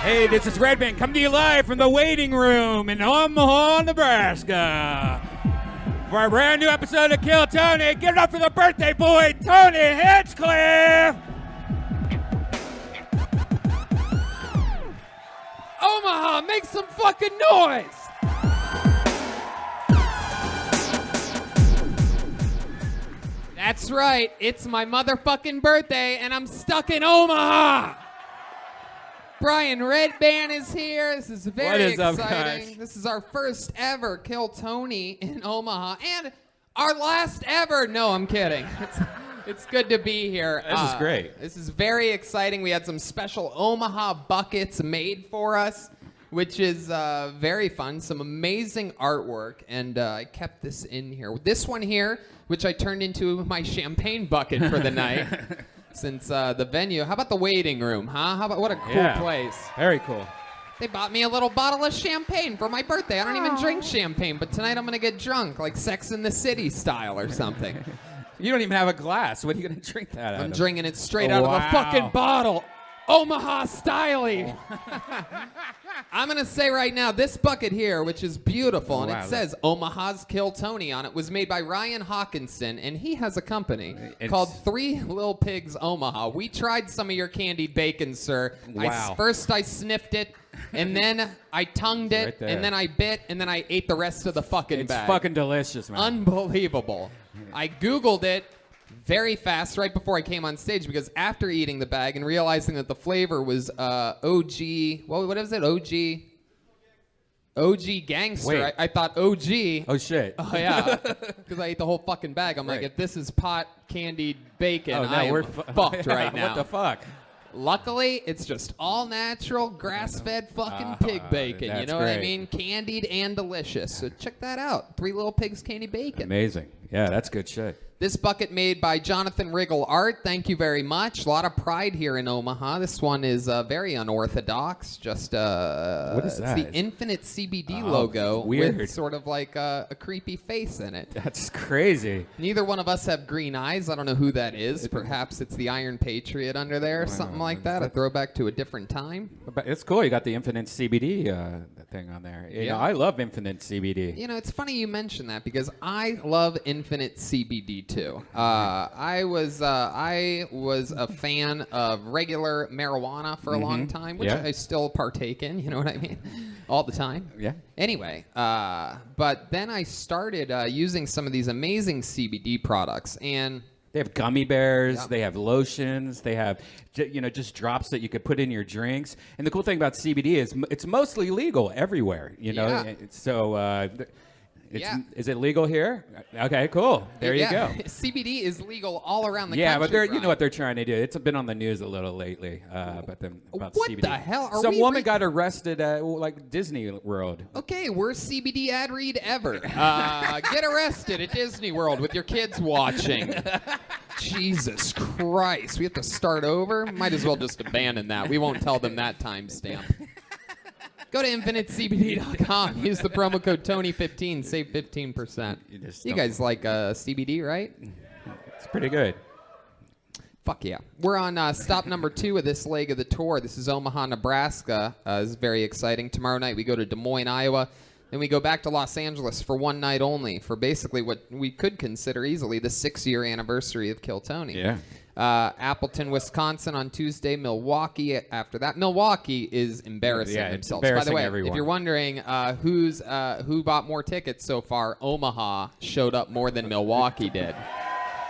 Hey, this is Redban coming to you live from the waiting room in Omaha, Nebraska. For a brand new episode of Kill Tony, give it up for the birthday boy, Tony Hinchcliffe! Omaha, make some fucking noise! That's right, it's my motherfucking birthday and I'm stuck in Omaha! Brian Redban is here. This is very exciting. Up, guys? This is our first ever Kill Tony in Omaha and our last ever. No, I'm kidding. It's good to be here. This is great. This is very exciting. We had some special Omaha buckets made for us, which is very fun. Some amazing artwork, and I kept this in here. This one here, which I turned into my champagne bucket for the night. Since the venue, how about the waiting room, huh? How about what a cool place? Very cool. They bought me a little bottle of champagne for my birthday. I don't even drink champagne, but tonight I'm gonna get drunk, like Sex in the City style or something. You don't even have a glass. What are you gonna drink that out of? I'm drinking it straight out of a fucking bottle. Omaha style-y. I'm going to say right now, this bucket here, which is beautiful, and it says Omaha's Kill Tony on it, was made by Ryan Hawkinson, and he has a company called Three Little Pigs Omaha. We tried some of your candied bacon, sir. Wow. First I sniffed it, and then I tongued it, and then I bit, and then I ate the rest of the fucking bag. It's fucking delicious, man. Unbelievable. I Googled it very fast right before I came on stage because after eating the bag and realizing that the flavor was OG, what is it? OG Gangster. Wait. I thought OG. Oh, shit. Oh, yeah. Because I ate the whole fucking bag. I'm like, if this is pot candied bacon, I am fucked right now. What the fuck? Luckily, it's just all natural, grass-fed fucking pig bacon. You know what I mean? Candied and delicious. So check that out. Three Little Pigs candied bacon. Amazing. Yeah, that's good shit. This bucket made by Jonathan Riggle Art. Thank you very much. A lot of pride here in Omaha. This one is very unorthodox. Just what is that? It's the Infinite CBD logo weird. with sort of like a creepy face in it. That's crazy. Neither one of us have green eyes. I don't know who that is. Perhaps it's the Iron Patriot under there, something like that. A throwback to a different time. But it's cool. You got the Infinite CBD thing on there. You know, I love Infinite CBD. You know, it's funny you mention that because I love Infinite CBD too. I was a fan of regular marijuana for a long time, which I still partake in. You know what I mean? All the time. Yeah. Anyway, but then I started using some of these amazing CBD products, and they have gummy bears. They have lotions. They have, just drops that you could put in your drinks. And the cool thing about CBD is it's mostly legal everywhere. You know, so. Is it legal here? Okay, cool. There you go. CBD is legal all around the country. Yeah, but you know what they're trying to do. It's been on the news a little lately about what CBD. What the hell? Some woman got arrested at Disney World. Okay, worst CBD ad read ever. Get arrested at Disney World with your kids watching. Jesus Christ. We have to start over? Might as well just abandon that. We won't tell them that timestamp. Go to infinitecbd.com. Use the promo code Tony15. Save 15%. You guys like CBD, right? It's pretty good. Fuck yeah. We're on stop number 2 of this leg of the tour. This is Omaha, Nebraska. This is very exciting. Tomorrow night we go to Des Moines, Iowa. Then we go back to Los Angeles for one night only for basically what we could consider easily the 6-year anniversary of Kill Tony. Yeah. Appleton, Wisconsin on Tuesday. Milwaukee after that. Milwaukee is embarrassing themselves. Embarrassing. By the way, everyone. If you're wondering who bought more tickets so far, Omaha showed up more than Milwaukee did.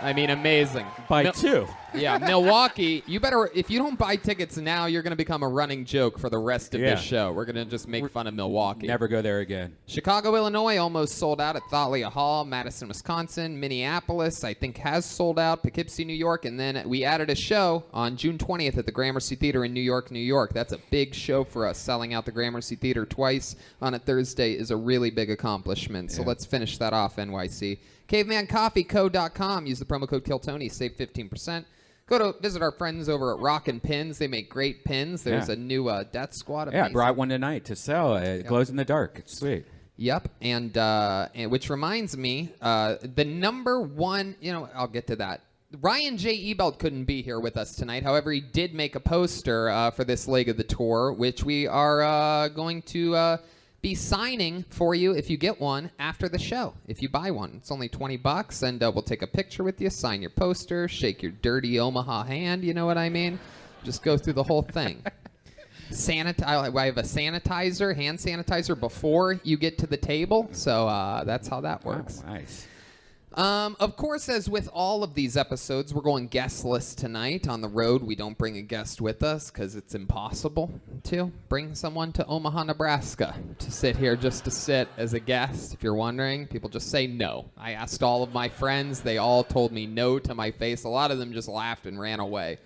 I mean, amazing. By 2. Yeah, Milwaukee, you better, if you don't buy tickets now, you're going to become a running joke for the rest of this show. We're going to just make fun of Milwaukee. Never go there again. Chicago, Illinois, almost sold out at Thalia Hall. Madison, Wisconsin. Minneapolis, I think, has sold out. Poughkeepsie, New York. And then we added a show on June 20th at the Gramercy Theater in New York, New York. That's a big show for us. Selling out the Gramercy Theater twice on a Thursday is a really big accomplishment. So let's finish that off, NYC. CavemanCoffeeCo.com. Use the promo code KillTony. Save 15%. Go to visit our friends over at Rockin' Pins. They make great pins. There's a new Death Squad. Amazing. Yeah, I brought one tonight to sell. It glows in the dark. It's sweet. Yep, and which reminds me, the number one, I'll get to that Ryan J. Ebelt couldn't be here with us tonight. However, he did make a poster for this leg of the tour, which we are going to be signing for you if you get one after the show. If you buy one, it's only $20, and we'll take a picture with you, sign your poster, shake your dirty Omaha hand. You know what I mean? Just go through the whole thing. I have a sanitizer, hand sanitizer, before you get to the table, so that's how that works. Oh, nice. Of course, as with all of these episodes, we're going guestless tonight. On the road, we don't bring a guest with us because it's impossible to bring someone to Omaha, Nebraska to sit here just to sit as a guest. If you're wondering, people just say no. I asked all of my friends. They all told me no to my face. A lot of them just laughed and ran away.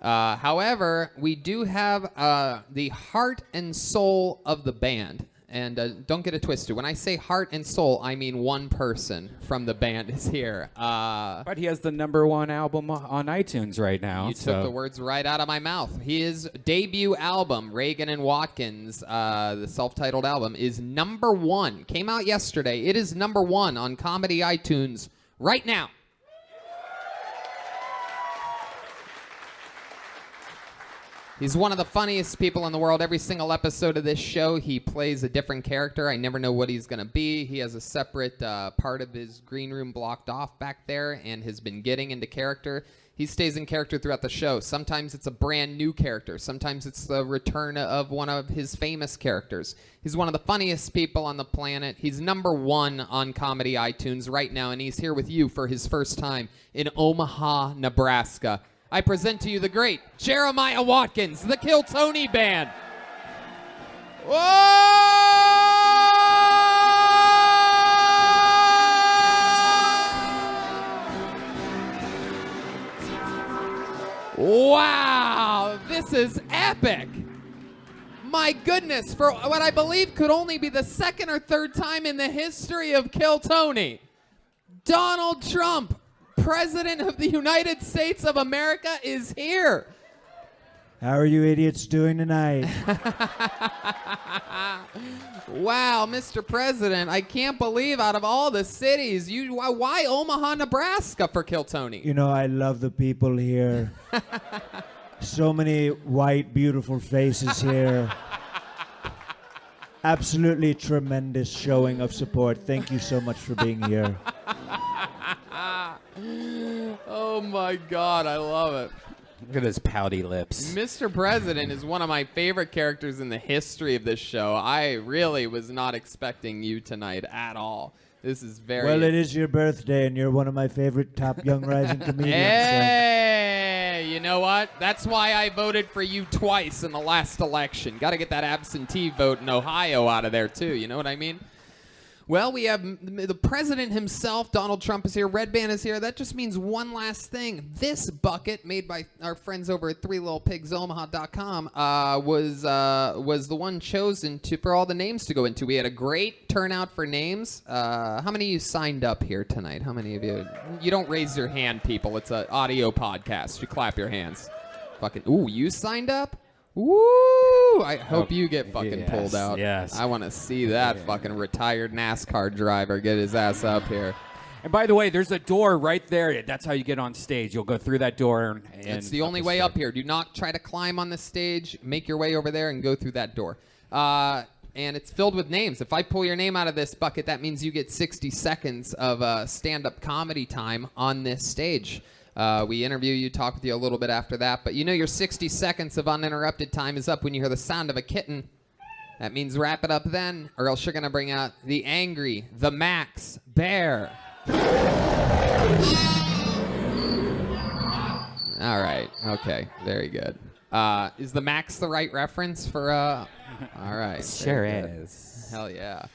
However, we do have the heart and soul of the band. And don't get it twisted. When I say heart and soul, I mean one person from the band is here. But he has the #1 album on iTunes right now. You took the words right out of my mouth. His debut album, Reagan and Watkins, the self-titled album, is #1. Came out yesterday. It is #1 on Comedy iTunes right now. He's one of the funniest people in the world. Every single episode of this show, he plays a different character. I never know what he's going to be. He has a separate part of his green room blocked off back there and has been getting into character. He stays in character throughout the show. Sometimes it's a brand new character. Sometimes it's the return of one of his famous characters. He's one of the funniest people on the planet. He's #1 on Comedy iTunes right now, and he's here with you for his first time in Omaha, Nebraska. I present to you the great Jeremiah Watkins, the Kill Tony Band. Whoa! Wow, this is epic. My goodness, for what I believe could only be the second or third time in the history of Kill Tony, Donald Trump, President of the United States of America, is here. How are you idiots doing tonight? Wow, Mr. President, I can't believe out of all the cities, why Omaha, Nebraska for Kill Tony? You know, I love the people here. So many white, beautiful faces here. Absolutely tremendous showing of support. Thank you so much for being here. Oh my God, I love it. Look at his pouty lips. Mr. President is one of my favorite characters in the history of this show. I really was not expecting you tonight at all. This is very... Well, it is your birthday, and you're one of my favorite top young rising comedians. Hey, you know what? That's why I voted for you twice in the last election. Got to get that absentee vote in Ohio out of there, too. You know what I mean? Well, we have the president himself, Donald Trump, is here. Redban is here. That just means one last thing. This bucket, made by our friends over at threelittlepigsomaha.com, was the one chosen for all the names to go into. We had a great turnout for names. How many of you signed up here tonight? How many of you? You don't raise your hand, people. It's an audio podcast. You clap your hands. Fucking, ooh, you signed up? Woo! I hope you get fucking pulled out. Yes. I want to see that fucking retired NASCAR driver get his ass up here. And by the way, there's a door right there. That's how you get on stage. You'll go through that door. And it's the only way up here. Do not try to climb on the stage. Make your way over there and go through that door. And it's filled with names. If I pull your name out of this bucket, that means you get 60 seconds of stand-up comedy time on this stage. We interview you, talk with you a little bit after that. But you know your 60 seconds of uninterrupted time is up when you hear the sound of a kitten. That means wrap it up then, or else you're going to bring out the angry, the Max Bear. All right. Okay. Very good. Is the Max the right reference for... All right. Sure is. Hell yeah.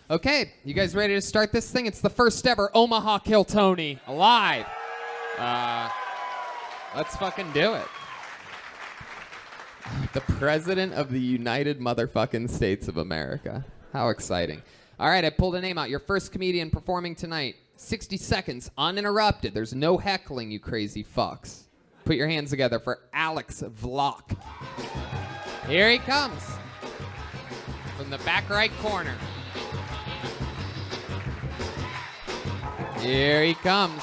Okay. You guys ready to start this thing? It's the first ever Omaha Kill Tony live. Let's fucking do it. The President of the United Motherfucking States of America. How exciting. All right, I pulled a name out. Your first comedian performing tonight. 60 seconds, uninterrupted. There's no heckling, you crazy fucks. Put your hands together for Alex Vlock. Here he comes. From the back right corner. Here he comes.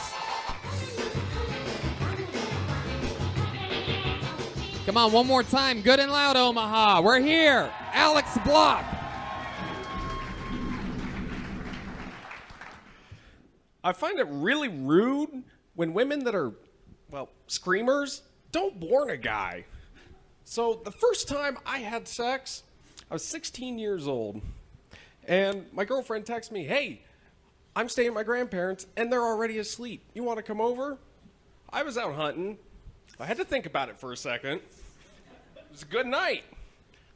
Come on, one more time. Good and loud, Omaha. We're here. Alex Block. I find it really rude when women that are, well, screamers don't warn a guy. So the first time I had sex, I was 16 years old. And my girlfriend texted me, hey, I'm staying at my grandparents and they're already asleep. You want to come over? I was out hunting. I had to think about it for a second. It was a good night.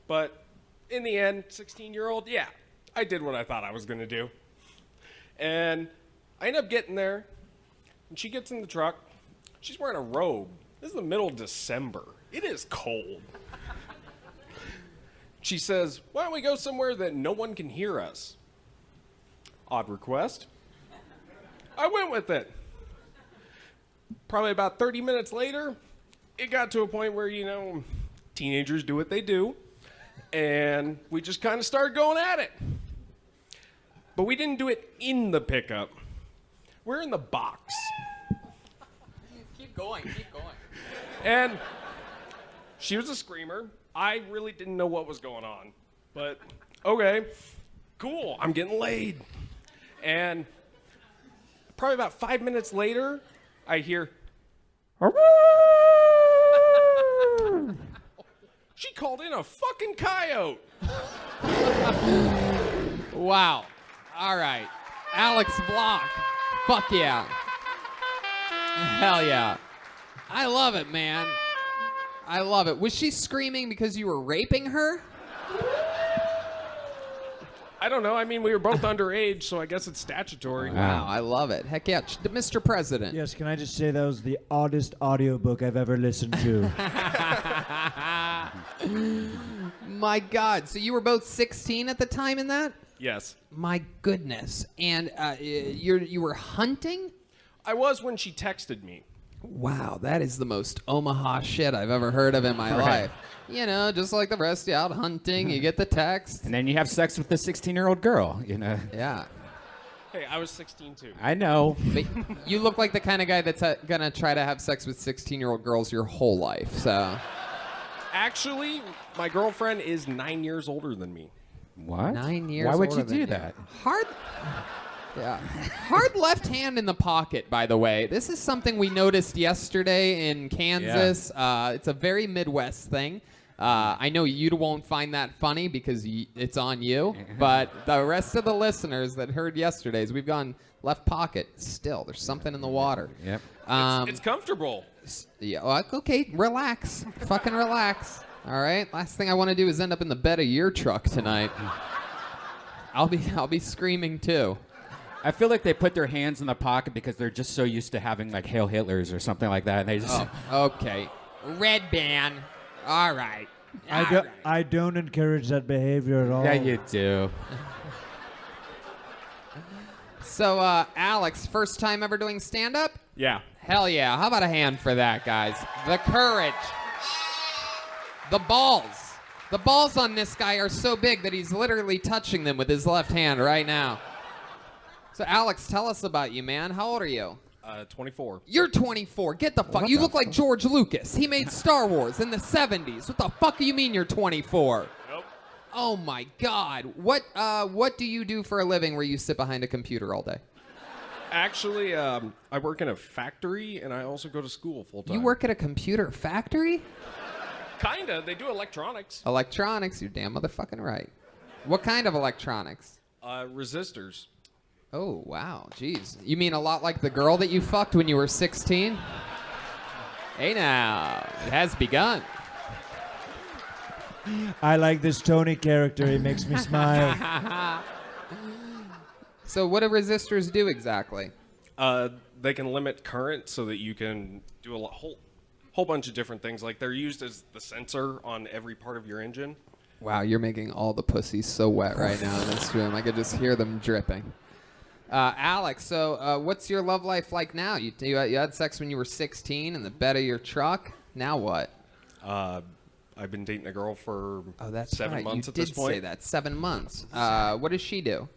But in the end, 16-year-old, yeah, I did what I thought I was going to do. And I end up getting there, and she gets in the truck. She's wearing a robe. This is the middle of December. It is cold. She says, why don't we go somewhere that no one can hear us? Odd request. I went with it. Probably about 30 minutes later, it got to a point where, teenagers do what they do, and we just kind of started going at it. But we didn't do it in the pickup. We're in the box. Keep going. And she was a screamer. I really didn't know what was going on. But, okay, cool, I'm getting laid. And probably about 5 minutes later, I hear, she called in a fucking coyote. Wow. All right. Alex Block. Fuck yeah. Hell yeah. I love it, man. I love it. Was she screaming because you were raping her? I don't know. I mean, we were both underage, so I guess it's statutory. Wow, I love it. Heck yeah. Mr. President. Yes, can I just say that was the oddest audiobook I've ever listened to. My God. So you were both 16 at the time in that? Yes. My goodness. And you were hunting? I was when she texted me. Wow, that is the most Omaha shit I've ever heard of in my life. Just like the rest, you out hunting, you get the text. And then you have sex with the 16-year-old girl, Yeah. Hey, I was 16 too. I know. But you look like the kind of guy that's gonna try to have sex with 16-year-old girls your whole life, so. Actually, my girlfriend is 9 years older than me. What? 9 years Why would older you than do that? Hard left hand in the pocket, by the way. This is something we noticed yesterday in Kansas. It's a very Midwest thing. I know you won't find that funny because it's on you, but the rest of the listeners that heard yesterday's, we've gone left pocket. Still, there's something in the water. Yep. It's comfortable. Yeah. Well, okay. Relax. Fucking relax. All right. Last thing I want to do is end up in the bed of your truck tonight. I'll be screaming too. I feel like they put their hands in the pocket because they're just so used to having like Hail Hitlers or something like that, and they just. Oh, okay. Redban. All right. I don't encourage that behavior at all. Yeah, you do. So, Alex, first time ever doing stand-up? Yeah. Hell yeah. How about a hand for that, guys? The courage. The balls. The balls on this guy are so big that he's literally touching them with his left hand right now. So, Alex, tell us about you, man. How old are you? 24. You're 24. Get the fuck. You look like George Lucas. He made Star Wars in the 70s. What the fuck do you mean you're 24? Nope. Oh my God. What do you do for a living where you sit behind a computer all day? Actually, I work in a factory, and I also go to school full time. You work at a computer factory? Kinda. They do electronics. Electronics. You're damn motherfucking right. What kind of electronics? Resistors. Oh, wow. Jeez. You mean a lot like the girl that you fucked when you were 16? Hey now, it has begun. I like this Tony character. He makes me smile. So what do resistors do exactly? They can limit current so that you can do a whole bunch of different things. Like they're used as the sensor on every part of your engine. Wow, you're making all the pussies so wet right now in this room. I could just hear them dripping. Alex, so what's your love life like now? You had sex when you were 16 in the bed of your truck. Now what? I've been dating a girl for That's 7 right. months You at this did point. say that. 7 months. What does she do?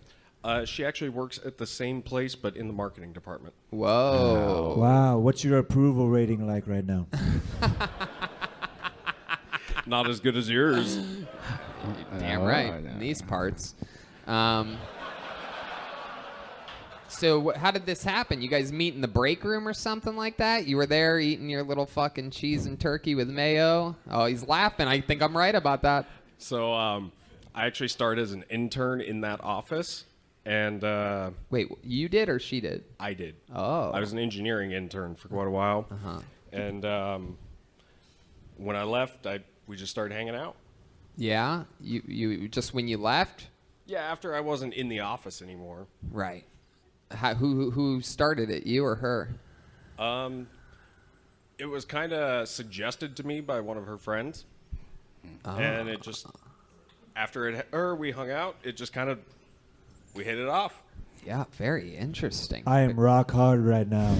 She actually works at the same place, but in the marketing department. Whoa. Wow, what's your approval rating like right now? Not as good as yours. Damn right, in these parts. So how did this happen? You guys meet in the break room or something like that? You were there eating your little fucking cheese and turkey with mayo? Oh, he's laughing. I think I'm right about that. So I actually started as an intern in that office. And Wait, you did or she did? I did. Oh. I was an engineering intern for quite a while. Uh-huh. And when I left, we just started hanging out. Yeah? You just when you left? Yeah, after I wasn't in the office anymore. Right. Who started it, you or her? It was kind of suggested to me by one of her friends. Oh. And it just, after we hung out, it just kind of, we hit it off. Yeah, very interesting. I am rock hard right now.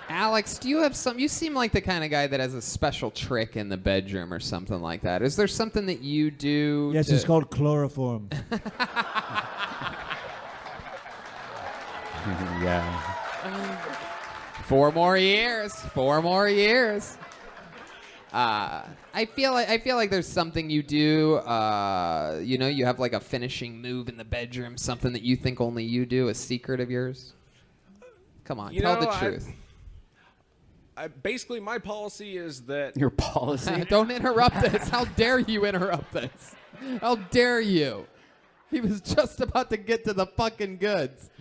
Alex, do you have some? You seem like the kind of guy that has a special trick in the bedroom or something like that. Is there something that you do? Yes, it's called chloroform. Yeah. 4 more years. 4 more years. I feel like there's something you do. You have like a finishing move in the bedroom, something that you think only you do, a secret of yours. Come on, tell the truth. Basically, my policy is that Your policy? Don't interrupt this. How dare you interrupt this? How dare you? He was just about to get to the fucking goods.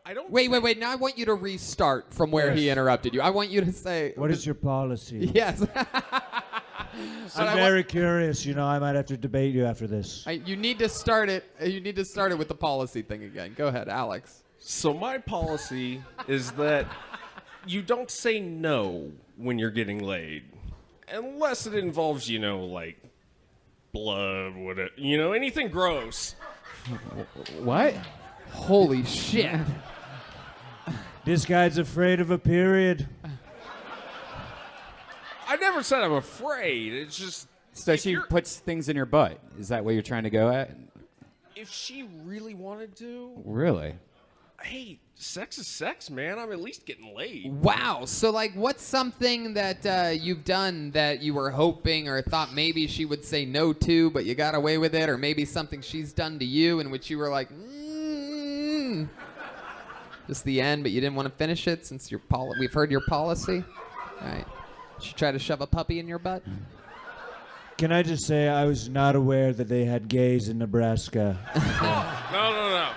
I don't. Wait. Now I want you to restart from where he interrupted you. I want you to say. What is your policy? Yes. I'm very curious. I might have to debate you after this. You need to start it. You need to start it with the policy thing again. Go ahead, Alex. So my policy is that you don't say no when you're getting laid, unless it involves, like blood, whatever, anything gross. What? Holy shit. This guy's afraid of a period. I never said I'm afraid. It's just. So she puts things in your butt. Is that what you're trying to go at? If she really wanted to. Really? Hey, sex is sex, man. I'm at least getting laid. Wow. So, what's something that you've done that you were hoping or thought maybe she would say no to, but you got away with it, or maybe something she's done to you in which you were like, just the end, but you didn't want to finish it since we've heard your policy. All right. She tried to shove a puppy in your butt? Can I just say I was not aware that they had gays in Nebraska. No.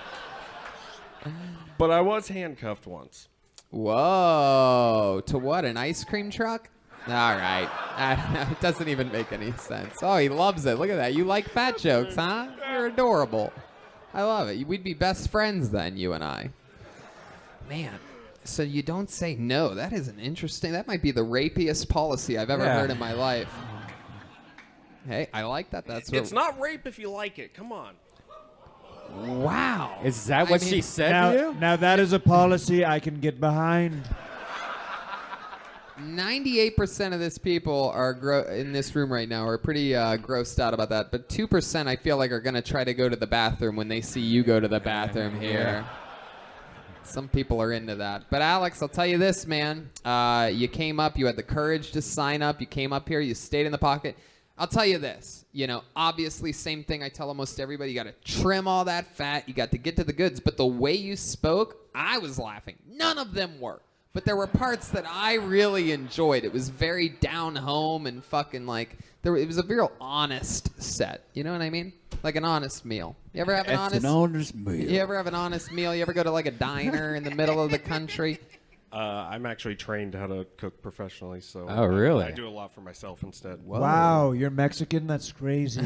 But I was handcuffed once. Whoa. To what, an ice cream truck? All right. I don't know. It doesn't even make any sense. Oh, he loves it. Look at that. You like fat jokes, huh? You're adorable. I love it. We'd be best friends then, you and I. Man. So you don't say no. That is an interesting. That might be the rapiest policy I've ever heard in my life. Hey, I like that. It's not rape if you like it. Come on. Wow. Is that what she said to you? Now that is a policy I can get behind. 98% of this people are in this room right now are pretty grossed out about that. But 2% I feel like are going to try to go to the bathroom when they see you go to the bathroom here. Some people are into that. But Alex, I'll tell you this, man. You came up. You had the courage to sign up. You came up here. You stayed in the pocket. I'll tell you this. Obviously, same thing I tell almost everybody. You got to trim all that fat. You got to get to the goods. But the way you spoke, I was laughing. None of them were. But there were parts that I really enjoyed. It was very down home and fucking it was a real honest set. You know what I mean? Like an honest meal. You ever have an honest meal. You ever have an honest meal? You ever go to a diner in the middle of the country? I'm actually trained how to cook professionally, so Oh, really? I do a lot for myself instead. Whoa. Wow, you're Mexican? That's crazy.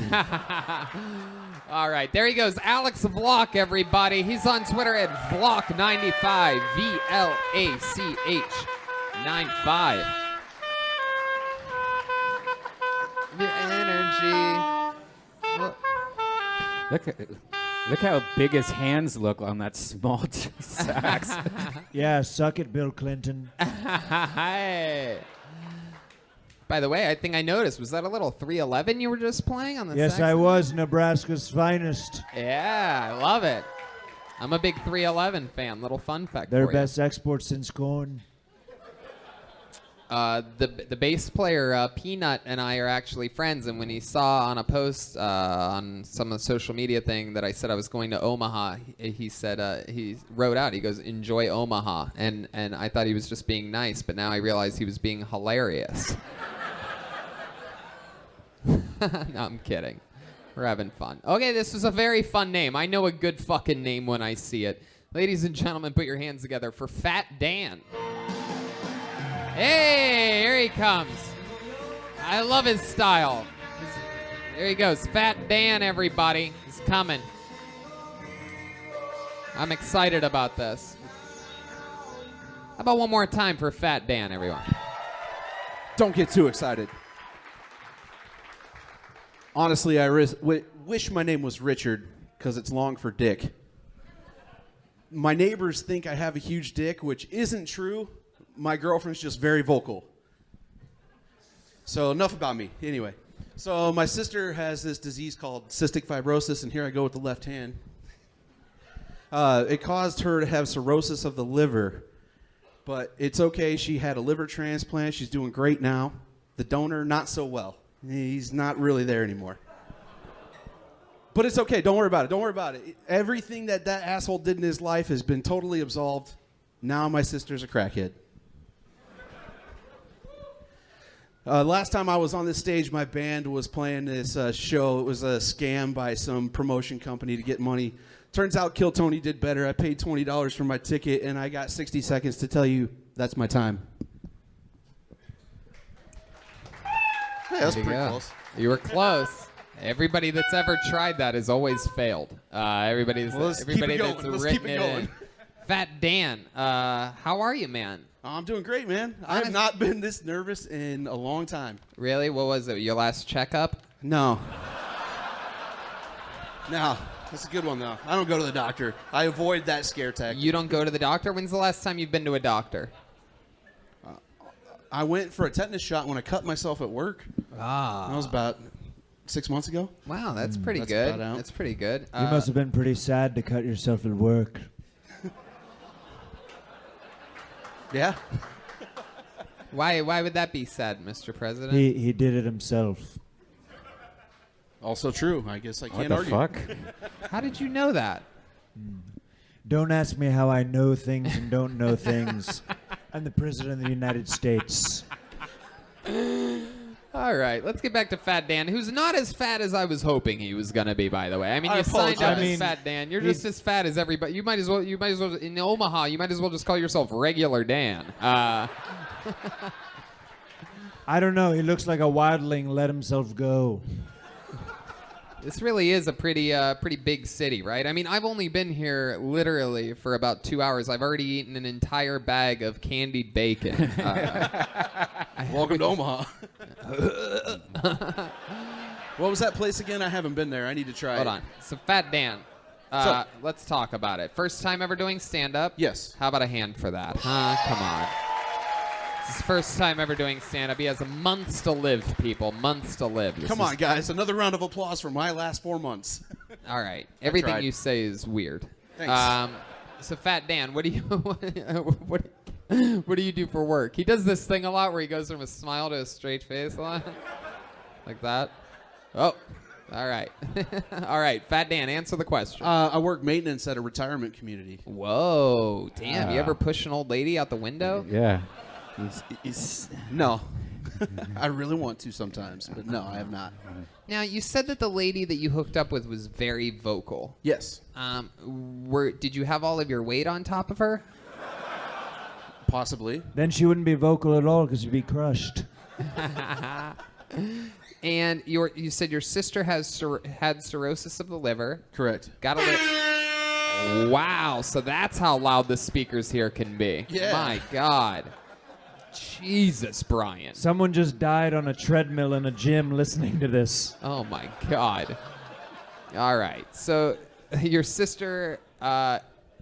All right, there he goes. Alex Vlock, everybody. He's on Twitter at Vlock95, VLACH 95. Your energy. Look how big his hands look on that small sax. Yeah, suck it, Bill Clinton. Hey. By the way, I think I noticed, was that a little 311 you were just playing on the Yes, sax? I was Nebraska's finest. Yeah, I love it. I'm a big 311 fan. Little fun fact Their for best export since corn. The bass player Peanut and I are actually friends, and when he saw on a post on some of the social media thing that I said I was going to Omaha, he said he wrote out, he goes, "Enjoy Omaha," and I thought he was just being nice, but now I realize he was being hilarious. No, I'm kidding. We're having fun. Okay, this was a very fun name. I know a good fucking name when I see it. Ladies and gentlemen, put your hands together for Fat Dan. Hey, here he comes. I love his style. There he goes. Fat Dan, everybody. He's coming. I'm excited about this. How about one more time for Fat Dan, everyone? Don't get too excited. Honestly, I wish my name was Richard because it's long for dick. My neighbors think I have a huge dick, which isn't true. My girlfriend's just very vocal. So enough about me. Anyway, so my sister has this disease called cystic fibrosis, and here I go with the left hand. It caused her to have cirrhosis of the liver, but it's okay. She had a liver transplant. She's doing great now. The donor, not so well. He's not really there anymore. But it's okay. Don't worry about it. Don't worry about it. Everything that asshole did in his life has been totally absolved. Now my sister's a crackhead. Last time I was on this stage, my band was playing this show. It was a scam by some promotion company to get money. Turns out Kill Tony did better. I paid $20 for my ticket, and I got 60 seconds to tell you that's my time. Hey, that's pretty close. You were close. Everybody that's ever tried that has always failed. Everybody that's written it in. Fat Dan, how are you, man? I'm doing great, man. I have not been this nervous in a long time. Really? What was it? Your last checkup? No. No. That's a good one, though. I don't go to the doctor. I avoid that scare tactic. You don't go to the doctor? When's the last time you've been to a doctor? I went for a tetanus shot when I cut myself at work. That was about 6 months ago. Wow, that's pretty That's good. about out. That's pretty good. You must have been pretty sad to cut yourself at work. Yeah. Why would that be sad, Mr. President? He did it himself. Also true. I guess I What can't the argue. fuck? How did you know that? Don't ask me how I know things and don't know things. I'm the President of the United States. All right, let's get back to Fat Dan, who's not as fat as I was hoping he was gonna be. By the way, I mean, I you signed up apologize. as Fat Dan. You're just as fat as everybody. You might as well in Omaha. You might as well just call yourself Regular Dan. I don't know. He looks like a wildling let himself go. This really is a pretty big city, right? I mean, I've only been here literally for about 2 hours. I've already eaten an entire bag of candied bacon. Welcome to Omaha. What was that place again? I haven't been there. I need to try Hold it. on. So Fat Dan, let's talk about it. First time ever doing stand-up? Yes. How about a hand for that? Huh? Come on. It's his first time ever doing stand-up. He has months to live, people. Months to live. Come on, guys. Another round of applause for my last 4 months. All right. Everything tried. you say is weird. Thanks. So Fat Dan, what do you what do you do for work? He does this thing a lot where he goes from a smile to a straight face a lot. Like that. Oh. All right. All right. Fat Dan, answer the question. I work maintenance at a retirement community. Whoa. Damn. You ever push an old lady out the window? Yeah. No. I really want to sometimes, but no, I have not. Now, you said that the lady that you hooked up with was very vocal. Yes. Did you have all of your weight on top of her? Possibly. Then she wouldn't be vocal at all because she'd be crushed. And you said your sister had cirrhosis of the liver. Correct. Got a Wow, so that's how loud the speakers here can be. Yeah. My God. Jesus, Brian. Someone just died on a treadmill in a gym listening to this. Oh, my God. All right, so your sister...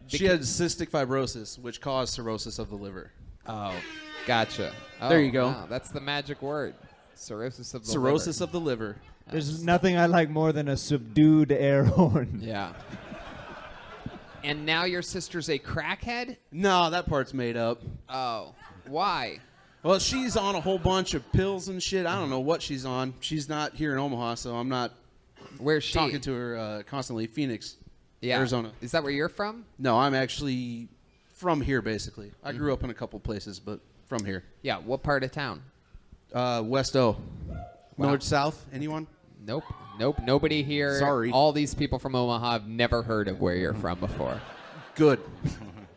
She had cystic fibrosis, which caused cirrhosis of the liver. Oh, gotcha. Oh, There you go. Wow, that's the magic word. Cirrhosis of the Cirrhosis liver. of the liver. There's nothing I like more than a subdued air horn. Yeah. And now your sister's a crackhead? No, that part's made up. Oh. Why? Well, she's on a whole bunch of pills and shit. I don't know what she's on. She's not here in Omaha, so I'm not Where's she? talking to her constantly. Phoenix, Yeah. Arizona. Is that where you're from? No, I'm actually from here, basically. I grew up in a couple places, but from here. Yeah. What part of town? West O. North, south, anyone? Nope. Nobody here. Sorry. All these people from Omaha have never heard of where you're from before. Good.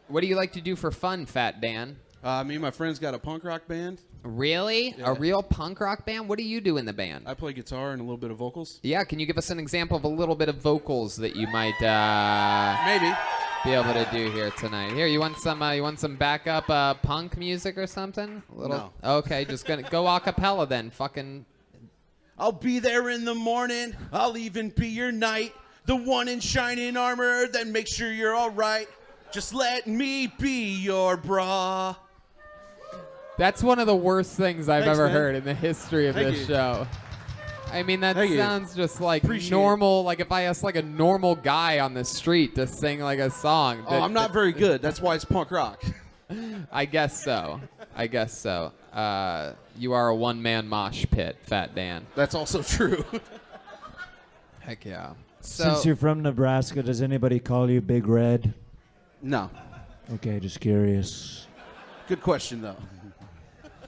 What do you like to do for fun, Fat Dan? Me and my friends got a punk rock band. Really? Yeah. A real punk rock band? What do you do in the band? I play guitar and a little bit of vocals. Yeah, can you give us an example of a little bit of vocals that you might Maybe. be able to do here tonight? Here, you want some backup punk music or something? A little. No. Okay, just gonna go a cappella then. Fucking. I'll be there in the morning. I'll even be your knight. The one in shining armor that makes sure you're all right. Just let me be your bra. That's one of the worst things I've Thanks, ever man. heard in the history of Thank this you. show. I mean, that Thank you. sounds just like Appreciate normal. Like if I asked like a normal guy on the street to sing like a song. Oh, I'm not very good. That's why it's punk rock. I guess so. You are a one-man mosh pit, Fat Dan. That's also true. Heck yeah. So Since you're from Nebraska, does anybody call you Big Red? No. Okay, just curious. Good question, though.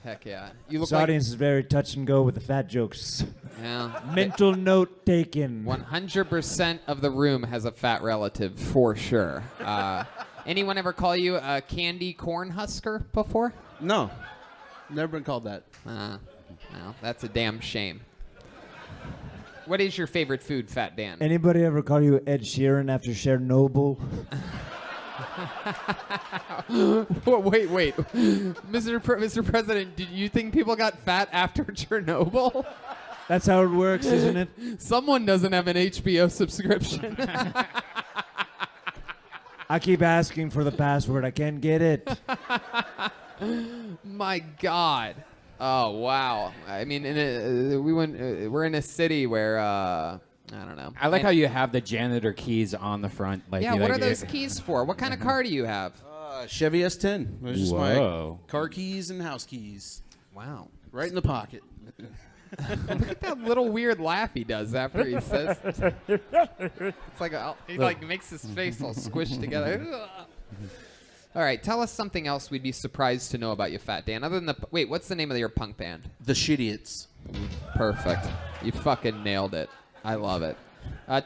heck yeah. You look This like audience is very touch and go with the fat jokes. yeah. Mental note taken. 100% of the room has a fat relative for sure. Anyone ever call you a candy corn husker before? No. Never been called that. No, that's a damn shame. What is your favorite food, Fat Dan? Anybody ever call you Ed Sheeran after Chernobyl? Wait. Mr. President, did you think people got fat after Chernobyl? That's how it works, isn't it? Someone doesn't have an HBO subscription. I keep asking for the password. I can't get it. My God. Oh wow. I mean, we're in a city where I don't know. I like how you have the janitor keys on the front. Like, Yeah. you What like are those it- keat for? What kind of car do you have? Chevy S10. Those are just Whoa. my car keys and house keys. Wow. Right in the pocket. Look at that little weird laugh he does after he says. It's like he like makes his face all squished together. All right, tell us something else we'd be surprised to know about you, Fat Dan. Other than wait, what's the name of your punk band? The Shitiots. Perfect. You fucking nailed it. I love it.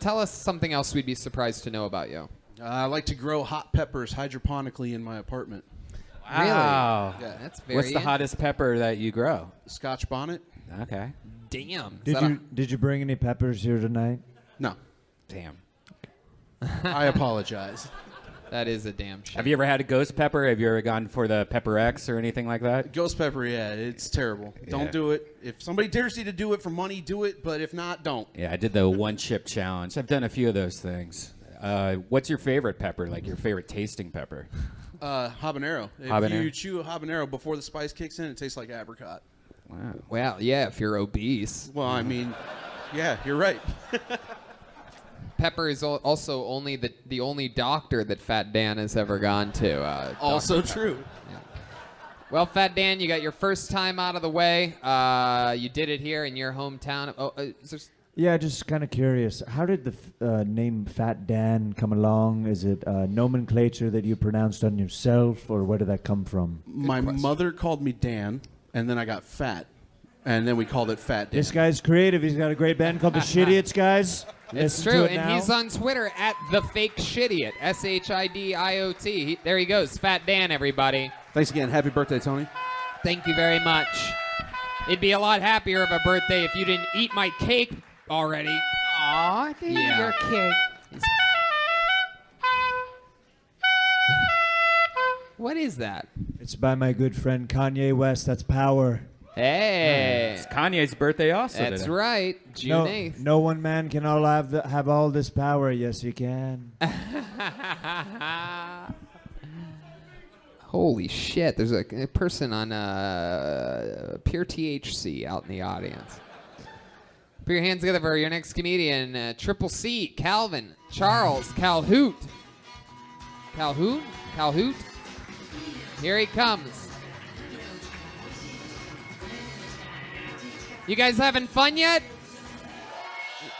Tell us something else we'd be surprised to know about you. I like to grow hot peppers hydroponically in my apartment. Wow. Yeah. That's very. What's the hottest pepper that you grow? Scotch bonnet? Okay. Damn. Is that Did you bring any peppers here tonight? No. Damn. I apologize. that is a damn shame. Have you ever had a ghost pepper? Have you ever gone for the Pepper X or anything like that? Ghost pepper, yeah, it's terrible. Don't do it. If somebody dares you to do it for money, do it. But if not, don't. Yeah, I did the one chip challenge. I've done a few of those things. What's your favorite pepper? Like your favorite tasting pepper? Habanero. If Habanero? you chew a habanero before the spice kicks in, it tastes like apricot. Wow. Well, yeah, if you're obese. Well, I mean, yeah, you're right. Pepper is also only the only doctor that Fat Dan has ever gone to. Also true. Well, Fat Dan, you got your first time out of the way. You did it here in your hometown. Yeah, just kind of curious. How did the name Fat Dan come along? Is it nomenclature that you pronounced on yourself, or where did that come from? My mother called me Dan, and then I got fat, and then we called it Fat Dan. This guy's creative. He's got a great band called the Shitiots, guys. It's Listen true, to it and now. he's on Twitter at the fake Shidiot, SHIDIOT. There he goes, Fat Dan, everybody. Thanks again. Happy birthday, Tony. Thank you very much. It'd be a lot happier of a birthday if you didn't eat my cake already. Aw, Yeah. your cake. What is that? It's by my good friend Kanye West. That's Power. Hey, It's Kanye's birthday also that's today. right, June No, 8th. no one man can all have all this power. Yes, you can. Holy shit! There's a person on pure THC out in the audience. Put your hands together for your next comedian, Triple C, Calvin, Charles, Calhoot. Calhoot? Here he comes. You guys having fun yet?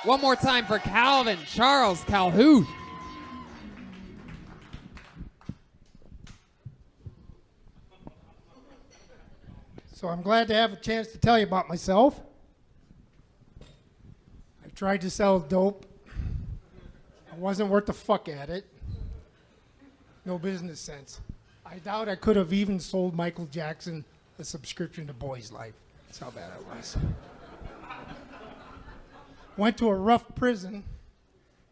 One more time for Calvin Charles Calhoun. So I'm glad to have a chance to tell you about myself. I tried to sell dope. I wasn't worth the fuck at it. No business sense. I doubt I could have even sold Michael Jackson a subscription to Boy's Life. That's how bad I was. Went to a rough prison.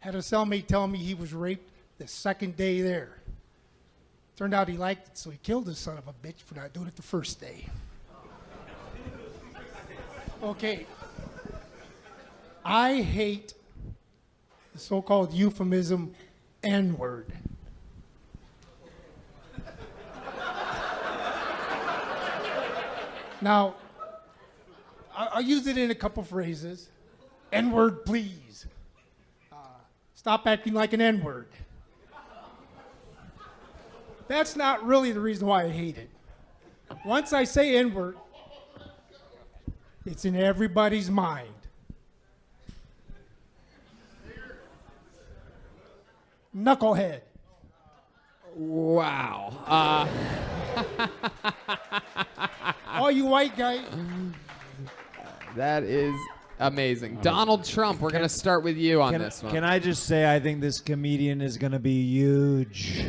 Had a cellmate tell me he was raped the second day there. Turned out he liked it, so he killed his son of a bitch for not doing it the first day. Okay. I hate the so-called euphemism N-word. Now, I'll use it in a couple phrases. N-word, please. Stop acting like an N-word. That's not really the reason why I hate it. Once I say N-word, it's in everybody's mind. Knucklehead. Wow. All you white guys. That is amazing. Donald Trump, we're going to start with you on this one. Can I just say I think this comedian is going to be huge.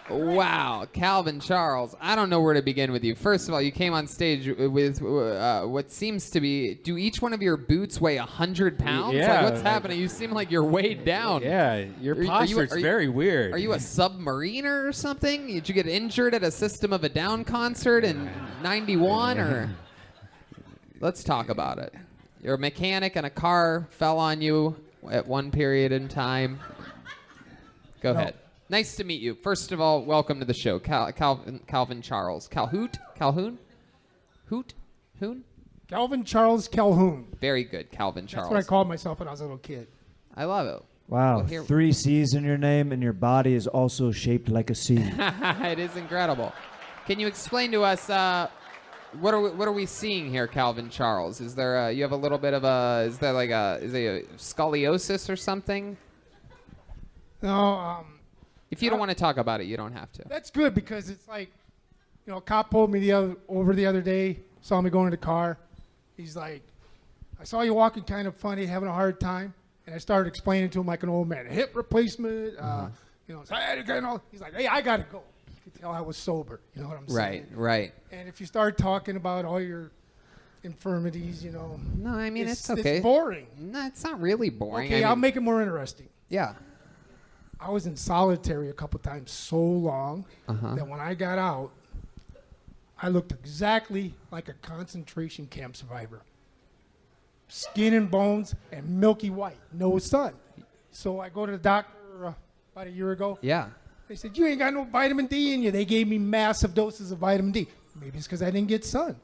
Wow. Calvin Charles, I don't know where to begin with you. First of all, you came on stage with what seems to be, do each one of your boots weigh 100 pounds? Yeah. Like, what's happening? You seem like you're weighed down. Yeah, your posture's very weird. Are you a submariner or something? Did you get injured at a System of a Down concert in 91? Or let's talk about it. You're a mechanic and a car fell on you at one period in time. Go ahead. Nice to meet you. First of all, welcome to the show, Calvin Charles. Calhoun? Calvin Charles Calhoun. Very good, Calvin Charles. That's what I called myself when I was a little kid. I love it. Wow, Well, here- 3 C's in your name, and your body is also shaped like a C. It is incredible. Can you explain to us what are we seeing here, Calvin Charles? Is there you have a little bit of is there a scoliosis or something? No, If you don't want to talk about it, you don't have to. that's good because it's like, a cop pulled me over the other day, saw me going in the car. He's like, I saw you walking kind of funny, having a hard time. And I started explaining to him like an old man, hip replacement, he's like, hey, I got to go. You could tell I was sober. You know what I'm saying? Right. And if you start talking about all your infirmities, No, I mean, it's okay. It's boring. No, it's not really boring. Okay, I'll make it more interesting. Yeah. I was in solitary a couple times so long that when I got out, I looked exactly like a concentration camp survivor. Skin and bones and milky white, no sun. So I go to the doctor about a year ago. Yeah. They said, you ain't got no vitamin D in you. They gave me massive doses of vitamin D. Maybe it's because I didn't get sun.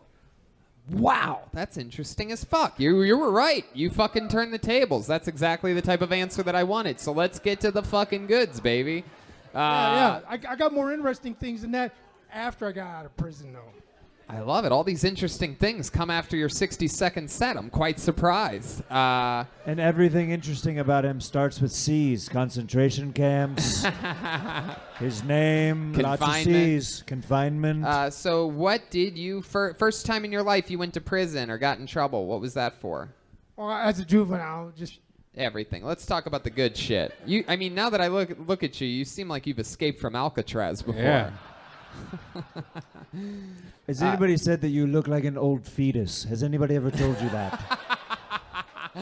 Wow, that's interesting as fuck. You were right. You fucking turned the tables. That's exactly the type of answer that I wanted. So let's get to the fucking goods, baby. Yeah. I got more interesting things than that after I got out of prison, though. I love it. All these interesting things come after your 60-second set. I'm quite surprised. And everything interesting about him starts with C's. Concentration camps. His name. Lots of Confinement. C's. Confinement. So what did you, first time in your life you went to prison or got in trouble, what was that for? Well, as a juvenile, just... Everything. Let's talk about the good shit. Now that I look at you, you seem like you've escaped from Alcatraz before. Yeah. Has anybody said that you look like an old fetus? Has anybody ever told you that?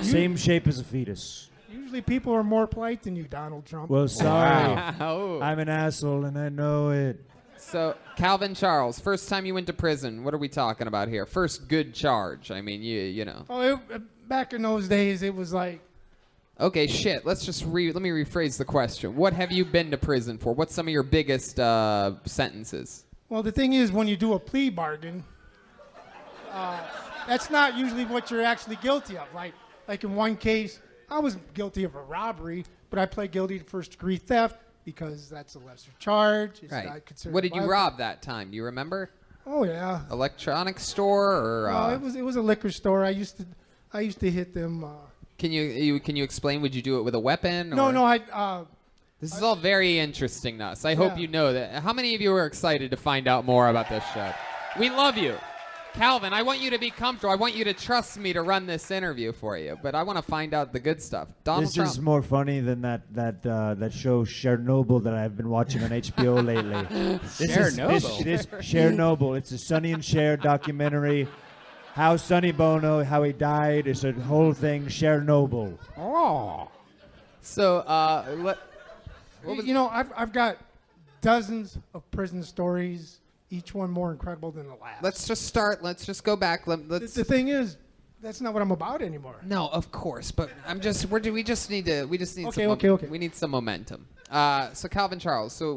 Same shape as a fetus. Usually people are more polite than you, Donald Trump. Well, sorry. Oh. I'm an asshole and I know it. So, Calvin Charles, first time you went to prison, what are we talking about here? First good charge. I mean, you know. Oh, back in those days, it was like... Okay, shit. Let's just let me rephrase the question. What have you been to prison for? What's some of your biggest sentences? Well, the thing is, when you do a plea bargain, that's not usually what you're actually guilty of. Like in one case, I was guilty of a robbery, but I pled guilty to first-degree theft because that's a lesser charge. It's Right. not considered What did you violent. rob that time? Do you remember? Oh yeah. Electronics store or? It was a liquor store. I used to hit them. Can you explain? Would you do it with a weapon? No, or? no. This is all very interesting to us. I hope you know that. How many of you are excited to find out more about this show? We love you. Calvin, I want you to be comfortable. I want you to trust me to run this interview for you, but I want to find out the good stuff. Donald This Trump. is more funny than that show Chernobyl that I've been watching on HBO lately. This Chernobyl. It's a Sonny and Cher documentary. How Sonny Bono, how he died. It's a whole thing. Chernobyl. Oh. So, I've got dozens of prison stories, each one more incredible than the last. Let's just start. Let's just go back. Let's. The thing is, that's not what I'm about anymore. No, of course, but we just need Okay. We need some momentum. So Calvin Charles, so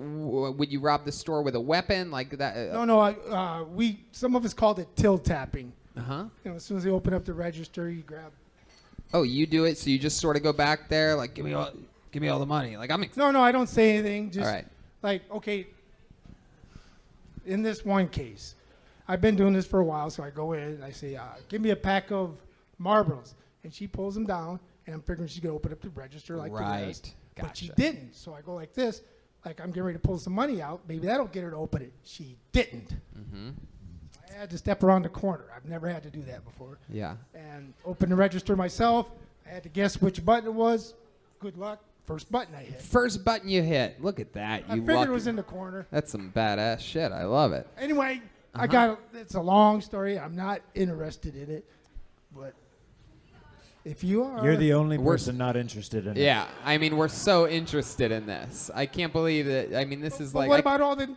would you rob the store with a weapon like that? No. Some of us called it till tapping. Uh-huh. As soon as they open up the register, you grab. Oh, you do it. So you just sort of go back there, like give me all the money. Like No, I don't say anything. Just all right. Like, okay. In this one case, I've been doing this for a while, so I go in and I say, give me a pack of Marlboros. And she pulls them down, and I'm figuring she's going to open up the register like the rest. Gotcha. But she didn't. So I go like this, like I'm getting ready to pull some money out. Maybe that'll get her to open it. She didn't. Mm-hmm. I had to step around the corner. I've never had to do that before. Yeah. And open the register myself. I had to guess which button it was. Good luck. First button I hit. First button you hit. Look at that. I figured it was in the corner. That's some badass shit. I love it. Anyway, it's a long story. I'm not interested in it. But if you are. You're the only person not interested in it. Yeah. I mean, we're so interested in this. I can't believe that. I mean, this is like. What about all the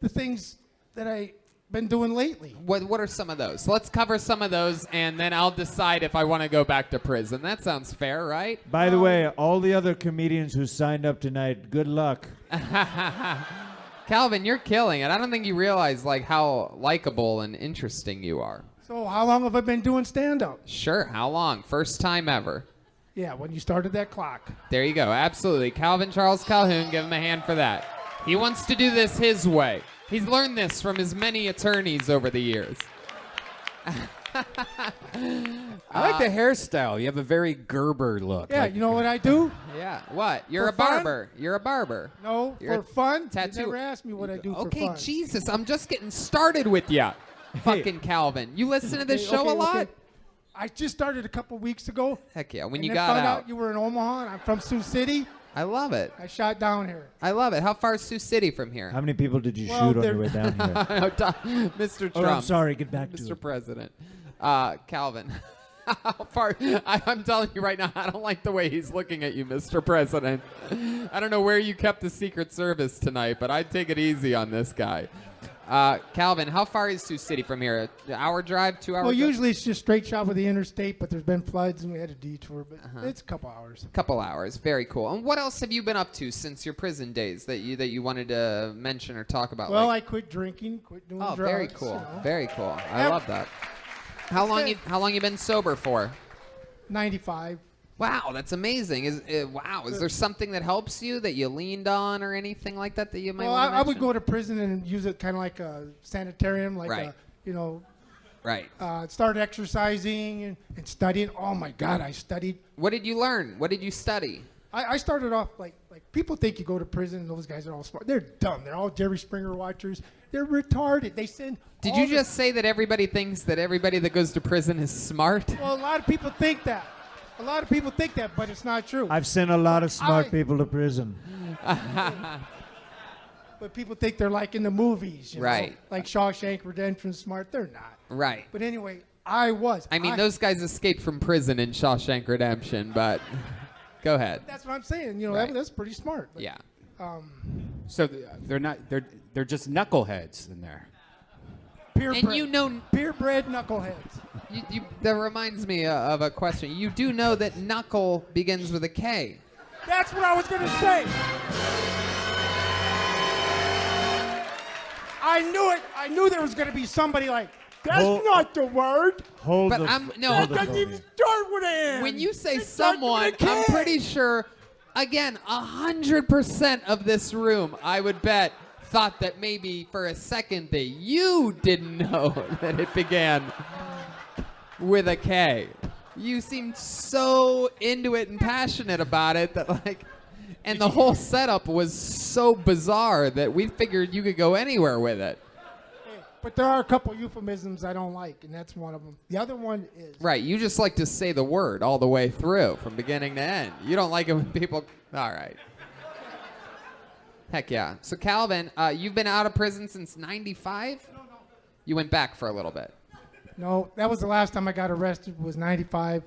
things that I've been doing lately? What are some of those? Let's cover some of those, and then I'll decide if I want to go back to prison. That sounds fair, right? By the way, all the other comedians who signed up tonight, good luck. Calvin, you're killing it. I don't think you realize like how likable and interesting you are. So how long have I been doing stand-up? Sure. How long? First time ever. Yeah, when you started that clock. There you go. Absolutely. Calvin Charles Calhoun, give him a hand for that. He wants to do this his way. He's learned this from his many attorneys over the years. I like the hairstyle. You have a very Gerber look. Yeah, you know what I do? Yeah. What? You're For a barber. You're a barber. No, You're for fun. tattoo- You never asked me what I do for Okay, fun. Jesus. I'm just getting started with you. Fucking Calvin. You listen to this show a lot? Okay. I just started a couple weeks ago. Heck yeah. When and you then got found out. you were in Omaha, and I'm from Sioux City. I love it. I shot down here. I love it. How far is Sioux City from here? How many people did you Well, shoot on your way down here? Mr. Trump. Oh, I'm sorry. Get back to Mr. it. President. Calvin. How far? I'm telling you right now, I don't like the way he's looking at you, Mr. President. I don't know where you kept the Secret Service tonight, but I'd take it easy on this guy. Calvin, how far is Sioux City from here? An hour drive, 2 hours? Well, usually it's just straight shot with the interstate, but there's been floods and we had a detour. But it's a couple hours. Couple hours. Very cool. And what else have you been up to since your prison days that you wanted to mention or talk about? Well, I quit drinking, quit doing drugs. Very cool. You know. Very cool. I love that. How long you been sober for? 95. Wow, that's amazing. Is there something that helps you that you leaned on or anything like that you might Well, want to I would go to prison and use it kind of like a sanitarium, like Right. Right. Started exercising and studying. Oh my God, I studied. What did you learn? What did you study? I started off like people think you go to prison and those guys are all smart. They're dumb. They're all Jerry Springer watchers. They're retarded. They send. Did you just say that everybody thinks that everybody that goes to prison is smart? Well, a lot of people think that. But it's not true. I've sent a lot of smart people to prison. But people think they're like in the movies, you know? Right. Like Shawshank Redemption smart. They're not. Right. But anyway, I was. I mean, those guys escaped from prison in Shawshank Redemption, but go ahead. That's what I'm saying. You know, Right. that's pretty smart. But, Yeah. So they're not. They're just knuckleheads in there. purebred knuckleheads. That reminds me of a question. You do know that knuckle begins with a K. That's what I was going to say. I knew it. I knew there was going to be somebody like, that's not the word. Hold But the I'm- f- no, hold It the doesn't phone. even start with an N. When you say It starts someone, with a I'm K. pretty sure, again, 100% of this room, I would bet, thought that maybe for a second that you didn't know that it began with a K. You seemed so into it and passionate about it that and the whole setup was so bizarre that we figured you could go anywhere with it. But there are a couple euphemisms I don't like, and that's one of them. The other one is... Right, you just like to say the word all the way through, from beginning to end. You don't like it when people... All right. Heck yeah. So, Calvin, you've been out of prison since 95? No. You went back for a little bit. No, that was the last time I got arrested, was 95,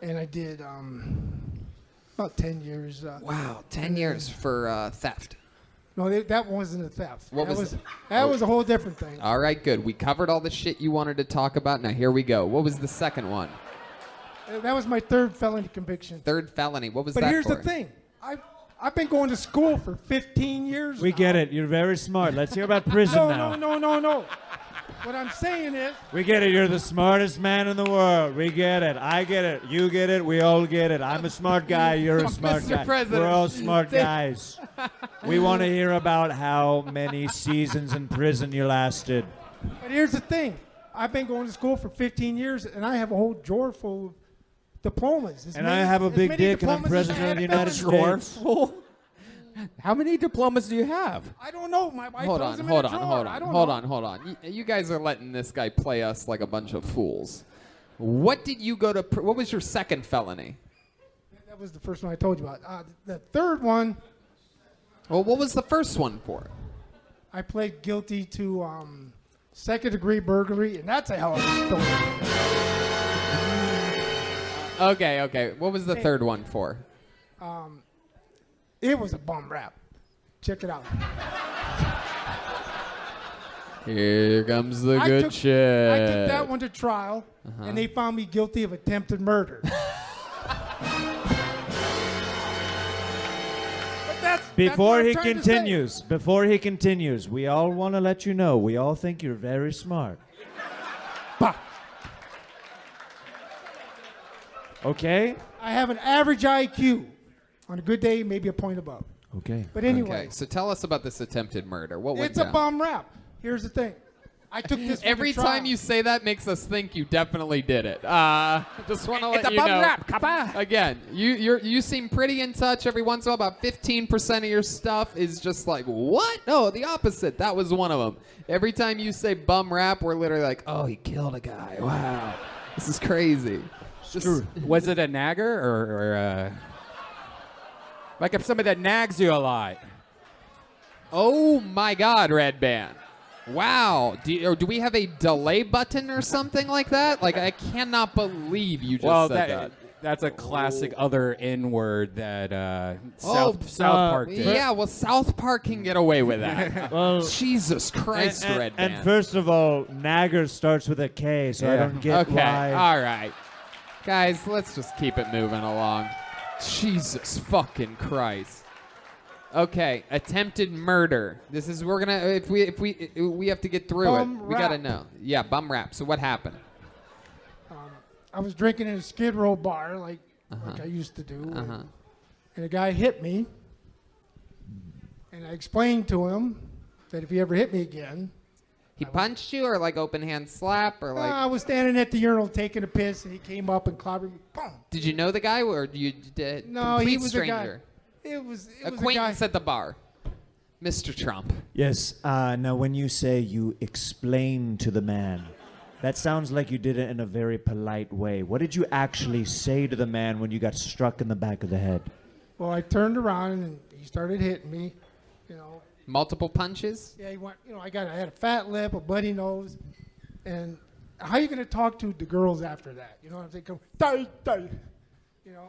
and I did about 10 years. Wow, 10 years for theft. No, that wasn't a theft. What that was that was a whole different thing. All right, good. We covered all the shit you wanted to talk about. Now, here we go. What was the second one? That was my third felony conviction. Third felony. What was But that here's for? the thing. I've been going to school for 15 years We now. get it. You're very smart. Let's hear about prison now. No. What I'm saying is... We get it. You're the smartest man in the world. We get it. I get it. You get it. We all get it. I'm a smart guy. You're a smart Mr. guy. President. We're all smart guys. We want to hear about how many seasons in prison you lasted. But here's the thing. I've been going to school for 15 years, and I have a whole drawer full of diplomas. And I have a big dick, and I'm president of the United States. How many diplomas do you have? I don't know. My wife Hold throws on, them hold in a on, drawer. hold I on, don't hold know. on, hold on. You guys are letting this guy play us like a bunch of fools. What did you go to? What was your second felony? That was the first one I told you about. The third one, Well, what was the first one for? I pled guilty to second-degree burglary, and that's a hell of a story. Okay. What was the third one for? It was a bum rap. Check it out. Here comes the I good took shit. that one to trial, and they found me guilty of attempted murder. But that's Before what he I'm trying to say. continues, we all want to let you know, we all think you're very smart. Bah. Okay? I have an average IQ. On a good day, maybe a point above. Okay. But anyway, Okay, so tell us about this attempted murder. What went it's a down? bum rap. Here's the thing. I took this one Every to trial. time you say that makes us think you definitely did it. Just want to let It's a you bum know. rap, kappa. Again, you seem pretty in touch. Every once in a while, about 15% of your stuff is just like, what? No, the opposite. That was one of them. Every time you say bum rap, we're literally like, oh, he killed a guy. Wow, this is crazy. Just, Was it a nagger or like if somebody that nags you a lot? oh my God, Redban. Wow. Do we have a delay button or something like that? Like, I cannot believe you just said that. That's a classic other N-word that South Park did. Yeah, well, South Park can get away with that. Well, Jesus Christ, Redban. and first of all, Nagger starts with a K, so I don't get Okay, why. all right. Guys, let's just keep it moving along. Jesus fucking Christ. Okay, attempted murder. This is we're gonna if we have to get through Bum it. We gotta rap. know. Yeah, bum rap. So what happened? I was drinking in a Skid Row bar like I used to do. And a guy hit me. And I explained to him that if he ever hit me again, He punched you, or like open hand slap, or like? I was standing at the urinal taking a piss, and he came up and clobbered me. Boom. Did you know the guy, or you did? No, complete he was stranger? a guy. It was a guy. Acquaintance at the bar. Mr. Trump. Yes. Now, when you say you explain to the man, that sounds like you did it in a very polite way. What did you actually say to the man when you got struck in the back of the head? Well, I turned around and he started hitting me. You know. Multiple punches? Yeah, he went. You know, I had a fat lip, a bloody nose, and how are you gonna talk to the girls after that? You know what I'm saying? Come, die, die. You know.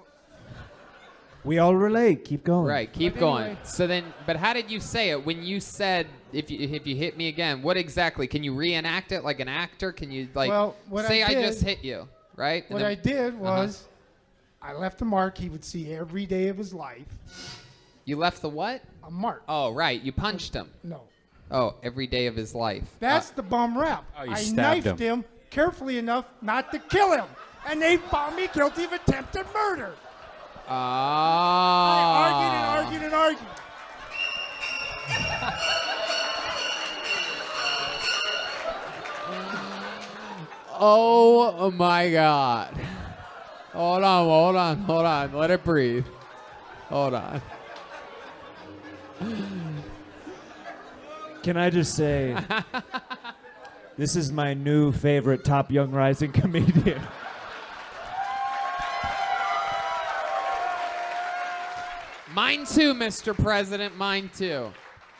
We all relate. Keep going. Right, keep But going. anyway. So then, but how did you say it when you said if you hit me again? What exactly? Can you reenact it like an actor? Can you like Well, what say I I just did- hit you, right? And What then- I did was, I left a mark he would see every day of his life. You left the what? A mark. Oh, right. You punched him. No. Oh, every day of his life. That's the bum rap. Oh, you I stabbed knifed him carefully enough not to kill him, and they found me guilty of attempted murder. I argued and argued and argued. Oh my God. Hold on. Let it breathe. Hold on. Can I just say, this is my new favorite top young rising comedian. Mine too, Mr. President. Mine too.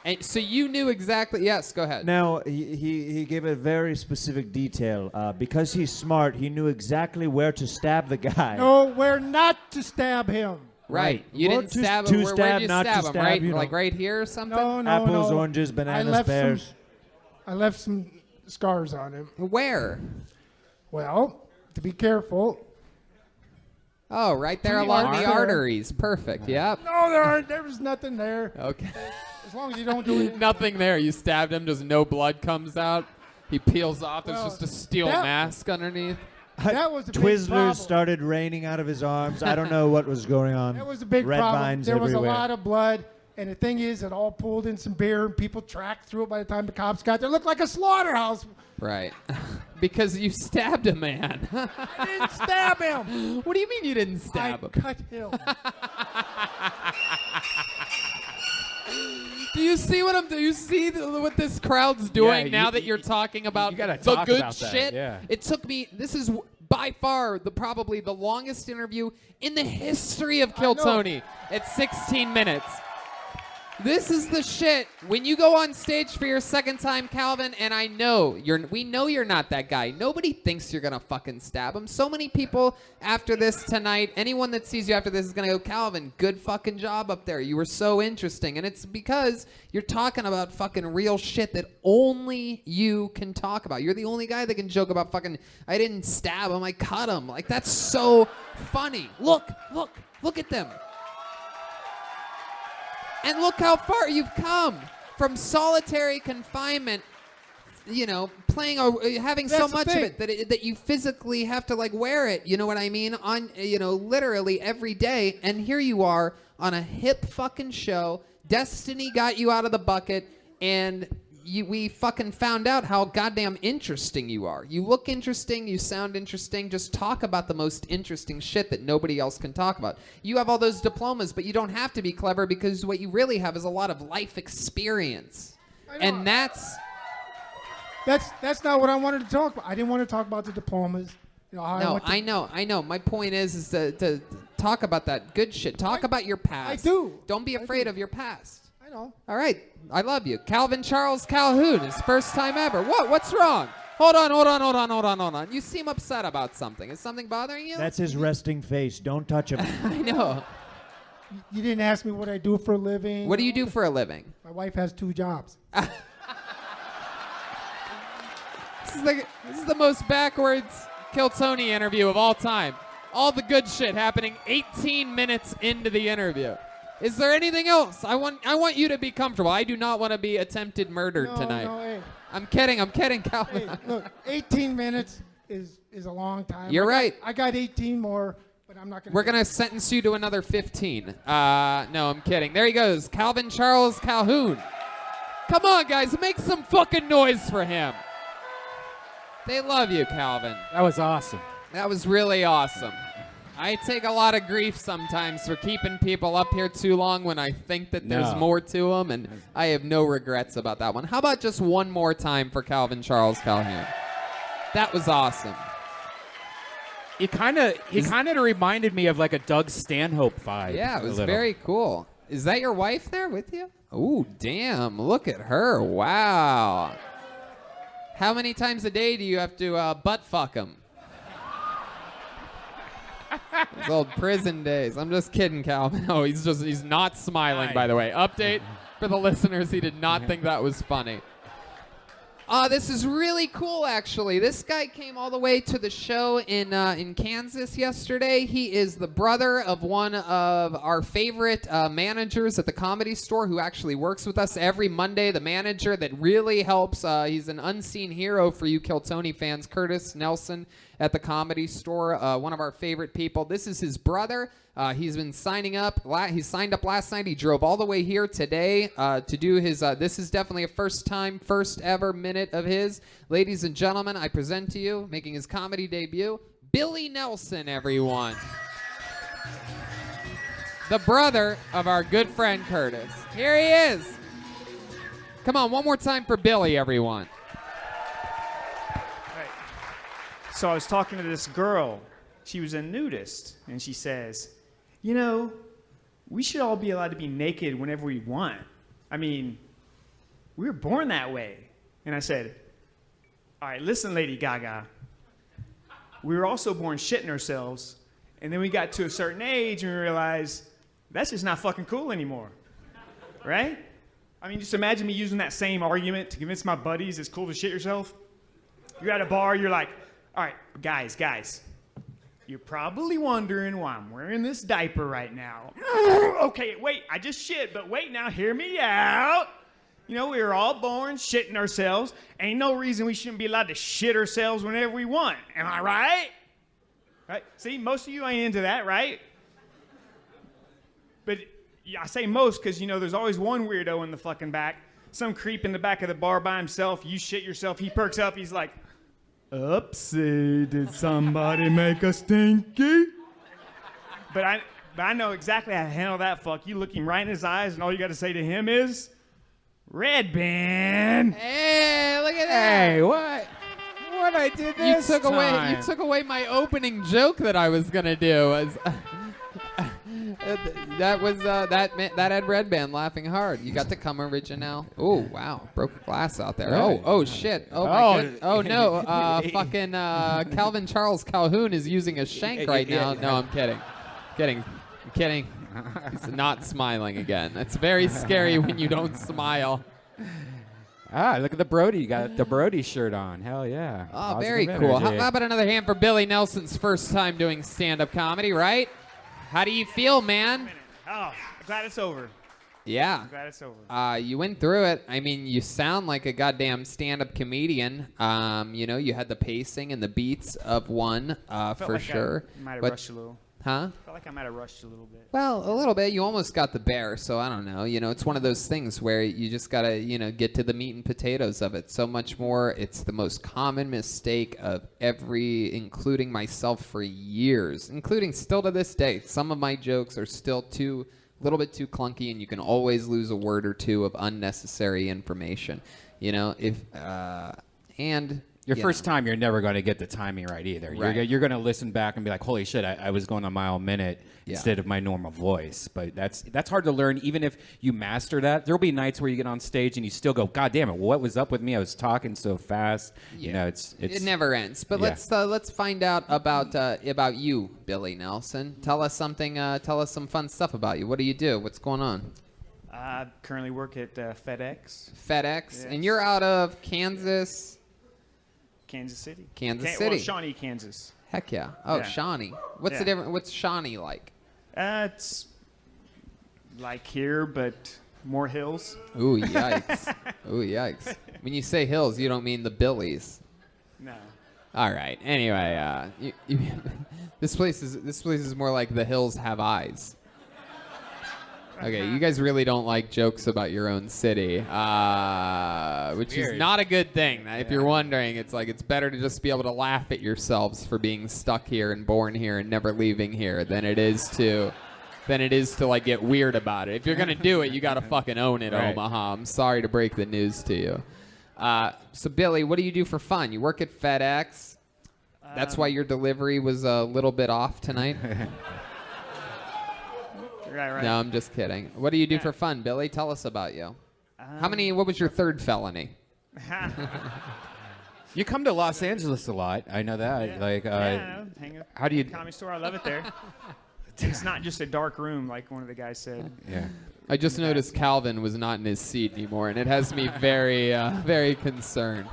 And so you knew exactly. Yes, go ahead. Now, he gave a very specific detail. Because he's smart, he knew exactly where to stab the guy. No, where not to stab him. Right. You Well, didn't to- stab to him. Where'd stab, you not to stab him? stab, Right? you know. Like right here or something? No, Apples, no. oranges, I bananas, left pears. I left some scars on him. Where? Well, to be careful. Oh, right there the along the arm. arteries. Perfect. Yep. No, there was nothing there. Okay. As long as you don't do it. Nothing there. You stabbed him. Just no blood comes out. He peels off. There's Well, just a steel that- mask underneath. That was a big Twizzlers problem. started raining out of his arms. I don't know what was going on. That was a big Red problem. vines There was everywhere. a lot of blood, and the thing is, it all pooled in some beer, and people tracked through it by the time the cops got there. It looked like a slaughterhouse. Right. Because you stabbed a man. I didn't stab him. What do you mean you didn't I stab him? cut him. Do you see what I'm? Do you see what this crowd's doing Yeah, now you- that you're talking about you gotta the talk good about that, shit? yeah. It took me. This is by far probably the longest interview in the history of Kill know. Tony. It's 16 minutes. This is the shit. When you go on stage for your second time, Calvin, and we know you're not that guy. Nobody thinks you're gonna fucking stab him. So many people after this tonight, anyone that sees you after this is gonna go, Calvin, good fucking job up there. You were so interesting. And it's because you're talking about fucking real shit that only you can talk about. You're the only guy that can joke about fucking, I didn't stab him, I cut him. Like, that's so funny. Look at them. And look how far you've come from solitary confinement, playing having so That's the much of thing. it that you physically have to like wear it, you know what I mean, on literally every day, and here you are on a hip fucking show. Destiny got you out of the bucket, and we fucking found out how goddamn interesting you are. You look interesting, you sound interesting. Just talk about the most interesting shit that nobody else can talk about. You have all those diplomas, but you don't have to be clever because what you really have is a lot of life experience. I know. And that's That's not what I wanted to talk about. I didn't want to talk about the diplomas. How no, went to- I know. My point is to talk about that good shit. Talk about your past. I do. Don't be I afraid do. of your past. I know. All right. I love you. Calvin Charles Calhoun, his first time ever. What? What's wrong? Hold on. You seem upset about something. Is something bothering you? That's his resting face. Don't touch him. I know. You didn't ask me what I do for a living. What do you do for a living? My wife has 2 jobs. This is the most backwards Kill Tony interview of all time. All the good shit happening 18 minutes into the interview. Is there anything else? I want you to be comfortable. I do not want to be attempted murdered No, tonight. no, hey. I'm kidding, Calvin. Hey, look, 18 minutes is a long time. You're right. I got 18 more, but I'm not going to. We're going to sentence you to another 15. No, I'm kidding. There he goes. Calvin Charles Calhoun. Come on, guys. Make some fucking noise for him. They love you, Calvin. That was awesome. That was really awesome. I take a lot of grief sometimes for keeping people up here too long when I think that there's No. more to them, and I have no regrets about that one. How about just one more time for Calvin Charles Calhoun? That was awesome. He kind of reminded me of like a Doug Stanhope vibe. Yeah, it a was little. very cool. Is that your wife there with you? Ooh, damn. Look at her. Wow. How many times a day do you have to butt fuck him? Those old prison days. I'm just kidding, Calvin. Oh, he's not smiling, by the way. Update for the listeners. He did not think that was funny. This is really cool, actually. This guy came all the way to the show in Kansas yesterday. He is the brother of one of our favorite managers at the Comedy Store who actually works with us every Monday, the manager that really helps. He's an unseen hero for you Kill Tony fans, Curtis Nelson. at the Comedy Store. One of our favorite people. This is his brother. He's been signing up. He signed up last night. He drove all the way here today to do his. This is definitely a first ever minute of his. Ladies and gentlemen, I present to you, making his comedy debut, Billy Nelson, everyone. The brother of our good friend Curtis. Here he is. Come on, one more time for Billy, everyone. Right. So I was talking to this girl. She was a nudist, and she says, you know, we should all be allowed to be naked whenever we want. I mean, we were born that way. And I said, all right, listen, Lady Gaga. We were also born shitting ourselves, and then we got to a certain age and we realized that's just not fucking cool anymore, right? I mean, just imagine me using that same argument to convince my buddies it's cool to shit yourself. You're at a bar, you're like, all right, guys, you're probably wondering why I'm wearing this diaper right now. Okay, wait, I just shit, but wait now, hear me out. You know, we were all born shitting ourselves. Ain't no reason we shouldn't be allowed to shit ourselves whenever we want. Am I right? Right? See, most of you ain't into that, right? But yeah, I say most because, you know, there's always one weirdo in the fucking back. Some creep in the back of the bar by himself. You shit yourself. He perks up. He's like, oopsie, did somebody make a stinky? But I know exactly how to handle that fuck. You look him right in his eyes, and all you got to say to him is, Redban. Hey, look at that. Hey, what? What I did this time? You took away my opening joke that I was gonna do. That had Redban laughing hard. You got the cum original. Oh wow, broke a glass out there. Right. Oh shit. Oh my god. Oh no. Fucking Calvin Charles Calhoun is using a shank right now. No, I'm kidding. He's not smiling again. It's very scary when you don't smile. Ah, look at the Brody. You got the Brody shirt on. Hell yeah. Oh, Positive very cool. energy. How about another hand for Billy Nelson's first time doing stand-up comedy, right? How do you feel, man? Oh, glad it's over. Yeah. Glad it's over. You went through it. I mean, you sound like a goddamn stand-up comedian. You know, you had the pacing and the beats of one, for like sure. I might have But- rushed a little. Huh? Felt like I might have rushed a little bit. Well, a little bit. You almost got the bear, so I don't know. You know, it's one of those things where you just got to, you know, get to the meat and potatoes of it. So much more. It's the most common mistake of including myself for years, including still to this day. Some of my jokes are still a little bit too clunky, and you can always lose a word or two of unnecessary information. You know, Your first time, you're never going to get the timing right either. Right. You're going to listen back and be like, holy shit, I was going a mile a minute Yeah. instead of my normal voice. But that's hard to learn. Even if you master that, there'll be nights where you get on stage and you still go, God damn it, what was up with me? I was talking so fast. Yeah. You know, it's it never ends. But Yeah. let's find out about you, Billy Nelson. Tell us something. Tell us some fun stuff about you. What do you do? What's going on? I currently work at FedEx, FedEx, Yes. and you're out of Kansas. Kansas City. Kansas Well, City. Shawnee, Kansas. Heck yeah. Oh, Yeah. Shawnee. What's the Yeah. difference? What's Shawnee like? It's like here, but more hills. Ooh, yikes. Ooh, yikes. When you say hills, you don't mean the Billies. No. All right. Anyway, this place is more like the hills have eyes. Okay, you guys really don't like jokes about your own city, which is Weird. not a good thing. If you're wondering, it's like it's better to just be able to laugh at yourselves for being stuck here and born here and never leaving here than it is to like get weird about it. If you're gonna do it, you gotta fucking own it, Right. Omaha. I'm sorry to break the news to you. So Billy, what do you do for fun? You work at FedEx. That's why your delivery was a little bit off tonight. Right. No, I'm just kidding. What do you do for fun, Billy? Tell us about you. What was your third felony? You come to Los Angeles a lot. I know that. Yeah. Like, Yeah, hang up. how do you? Comedy store. I love it there. It's not just a dark room like one of the guys said. Yeah. I just noticed Calvin was not in his seat anymore, and it has me very, very concerned.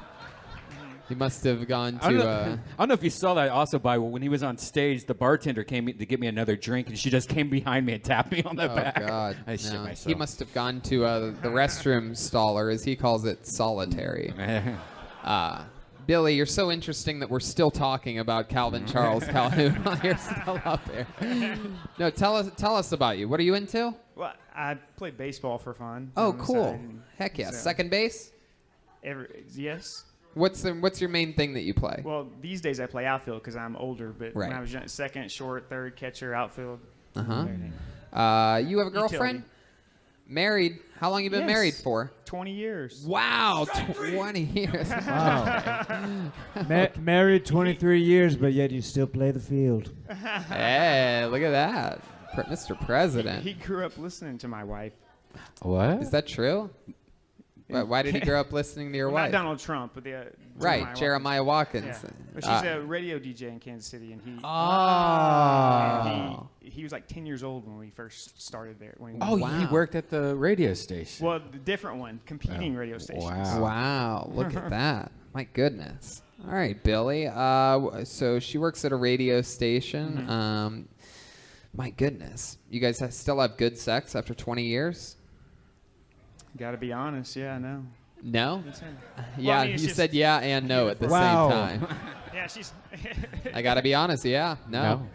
He must have gone I to. don't know if you saw that also by when he was on stage, the bartender came to get me another drink, and she just came behind me and tapped me on the Oh back. God! I shit No, myself. he must have gone to the restroom stall, or as he calls it, solitary. Billy, you're so interesting that we're still talking about Calvin Charles Calhoun while you're still up there. No, tell us about you. What are you into? Well, I play baseball for fun. Oh, on the cool. side, and Heck yeah. so- Second base? Yes. What's your main thing that you play? Well, these days I play outfield because I'm older, but when Right. I was young, second, short, third, catcher, outfield. Uh-huh. everything. You have a girlfriend? Utility. Married? How long you been Yes. married for? 20 years. Wow, 20 years. Wow. Married 23 years, but yet you still play the field. Hey, look at that. Mr. President. He grew up listening to my wife. What? Is that true? Why did he grow up listening to your Well, wife? not Donald Trump, but the Right, Jeremiah Watkins. Yeah. But she's a radio DJ in Kansas City, and he Oh. he was like 10 years old when we first started there. When Oh, Wow. he worked at the radio station. well, the different one, competing radio stations. Wow. Wow, look at that. My goodness. All right, Billy. So she works at a radio station. Mm-hmm. My goodness. You guys still have good sex after 20 years? Got to be honest, yeah, I know. No? It's him. Yeah, I mean, it's you just said yeah and no at the Wow. same time. Yeah, she's. I got to be honest, yeah, no.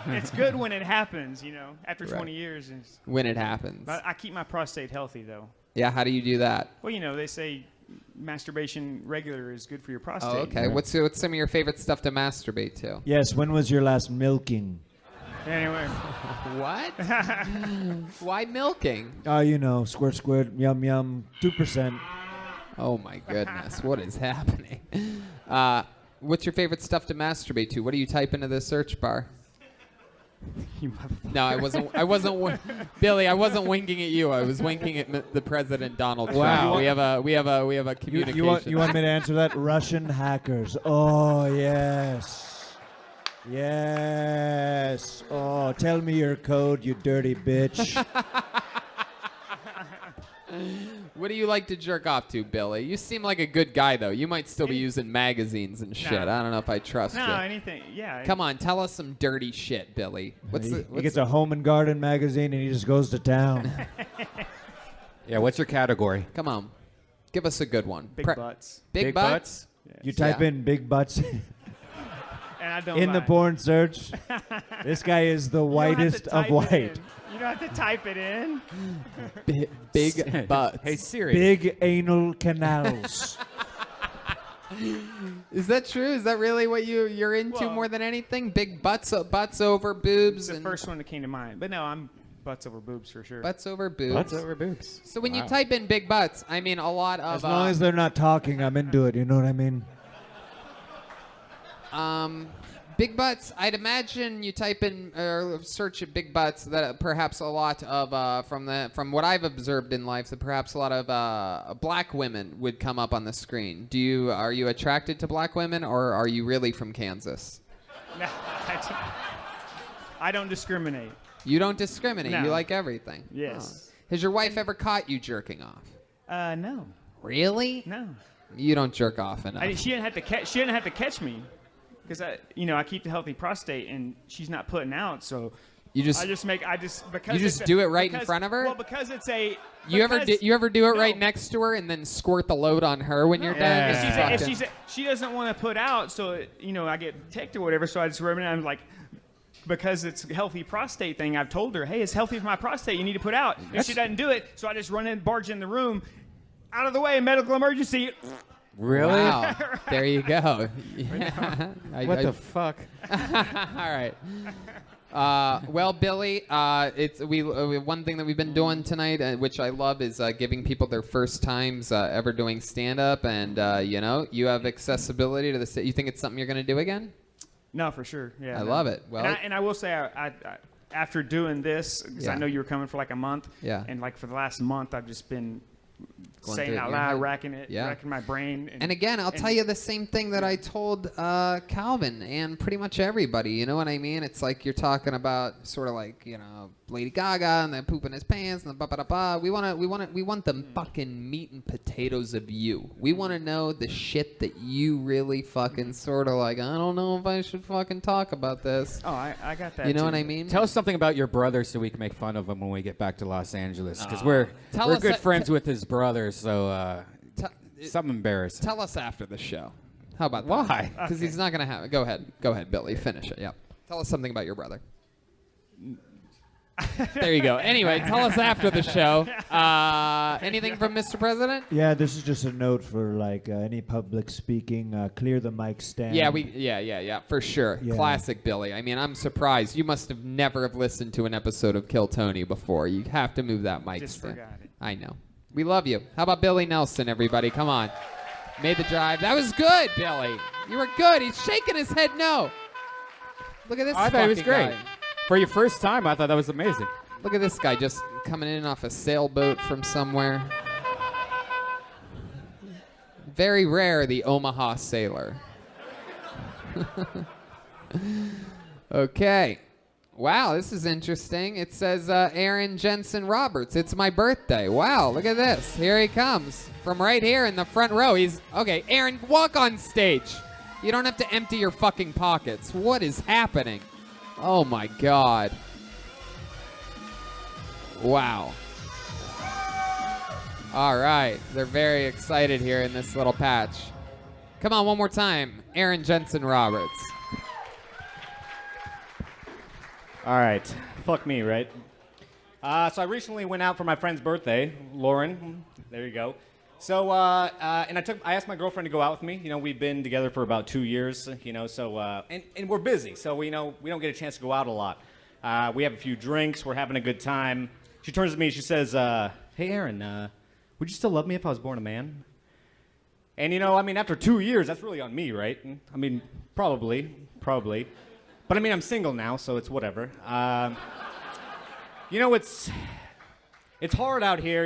It's good when it happens, you know, after Right. 20 years. When it happens. But I keep my prostate healthy, though. Yeah, how do you do that? Well, you know, they say masturbation regular is good for your prostate. Oh, okay. What's some of your favorite stuff to masturbate to? Yes, when was your last milking? Anyway, What? Why milking? Oh, you know, squirt, squirt, yum, yum, 2%. Oh my goodness, what is happening? What's your favorite stuff to masturbate to? What do you type into the search bar? you motherfucker. No, Billy. I wasn't winking at you. I was winking at the president, Donald Trump. Wow. We have a communication. You want me to answer that? Russian hackers. Oh, yes. Yes. Oh, tell me your code, you dirty bitch. What do you like to jerk off to, Billy? You seem like a good guy, though. You might still be using magazines and shit. No. I don't know if I trust No, you. anything. Yeah. Come on, tell us some dirty shit, Billy. He gets a home and garden magazine and he just goes to town. Yeah, what's your category? Come on, give us a good one. Big butts. Big butts. You type Yeah. in big butts And I don't in the lie. porn search. This guy is the You don't have to whitest of type it white. in. You don't have to type it in. Big butts. Hey Siri. Big anal canals. Is that true? Is that really what you're into Well- more than anything? Big butts over boobs, It's the and first one that came to mind. But no, I'm butts over boobs for sure. butts over boobs. Butts over boobs. So when you Wow. type in big butts, I mean a lot of. As long as they're not talking, I'm into it. You know what I mean? Big butts, I'd imagine you type in or search at big butts that perhaps a lot of from what I've observed in life that perhaps a lot of black women would come up on the screen. Are you attracted to black women or are you really from Kansas? No, I don't discriminate. You don't discriminate. No. You like everything. Yes. Oh. Has your wife ever caught you jerking off? No. Really? No. You don't jerk off enough. She didn't have to catch. She didn't have to catch me, because I keep the healthy prostate, and she's not putting out. So you just because you just it's do it right in because- front of her? Well, because it's a. you ever do it right No. next to her and then squirt the load on her when you're done? If Just she's, fucking- she doesn't want to put out, so I get ticked or whatever. So I just rub it. And I'm like, because it's a healthy prostate thing. I've told her, hey, it's healthy for my prostate. You need to put out. And she doesn't do it, so I just barge in the room, out of the way, medical emergency. Really? Wow. There you go. Yeah. What the fuck? All right. Well, Billy, it's one thing that we've been doing tonight, which I love, is giving people their first times ever doing stand-up, and you have accessibility to the. You think it's something you're going to do again? No, for sure. Yeah, I no. love it. Well, and I will say, I after doing this, because Yeah. I know you were coming for like a month. Yeah. And like for the last month, I've just been Going saying through it out in your loud, head. racking my brain. And again, I'll tell you the same thing that I told Calvin and pretty much everybody. You know what I mean? It's like you're talking about sort of like Lady Gaga and the poop in his pants and the ba-ba-da-ba. We want the fucking meat and potatoes of you. We want to know the shit that you really fucking sort of like. I don't know if I should fucking talk about this. Oh, I got that. You know too. what I mean? Tell us something about your brother so we can make fun of him when we get back to Los Angeles. Because we're Tell we're us good that- friends with his brother. So Something embarrassing. Tell us after the show. How about that? Why? Because he's not going to have it. Go ahead, Billy. Finish it. Yep. Tell us something about your brother. There you go. Anyway, tell us after the show. Anything from Mr. President? Yeah, this is just a note for like any public speaking. Clear the mic stand. Yeah, for sure. Yeah. Classic Billy. I mean, I'm surprised. You must have never have listened to an episode of Kill Tony before. You have to move that mic Just stand. forgot it. I know. We love you. How about Billy Nelson, everybody? Come on. Made the drive. That was good, Billy. You were good. He's shaking his head no. Look at this I thought it was fucking great. guy. For your first time, I thought that was amazing. Look at this guy just coming in off a sailboat from somewhere. Very rare, the Omaha sailor. Okay. Wow, this is interesting. It says Aaron Jensen Roberts. It's my birthday. Wow, look at this. Here he comes from right here in the front row. Okay, Aaron, walk on stage. You don't have to empty your fucking pockets. What is happening? Oh my God. Wow. All right. They're very excited here in this little patch. Come on, one more time. Aaron Jensen Roberts. All right. Fuck me, right? So I recently went out for my friend's birthday, Lauren. There you go. So, and I asked my girlfriend to go out with me. You know, we've been together for about 2 years, you know, so, and we're busy. So, we don't get a chance to go out a lot. We have a few drinks. We're having a good time. She turns to me. She says, hey, Aaron, would you still love me if I was born a man? And, I mean, after 2 years, that's really on me, right? I mean, probably. But, I mean, I'm single now, so it's whatever. It's hard out here,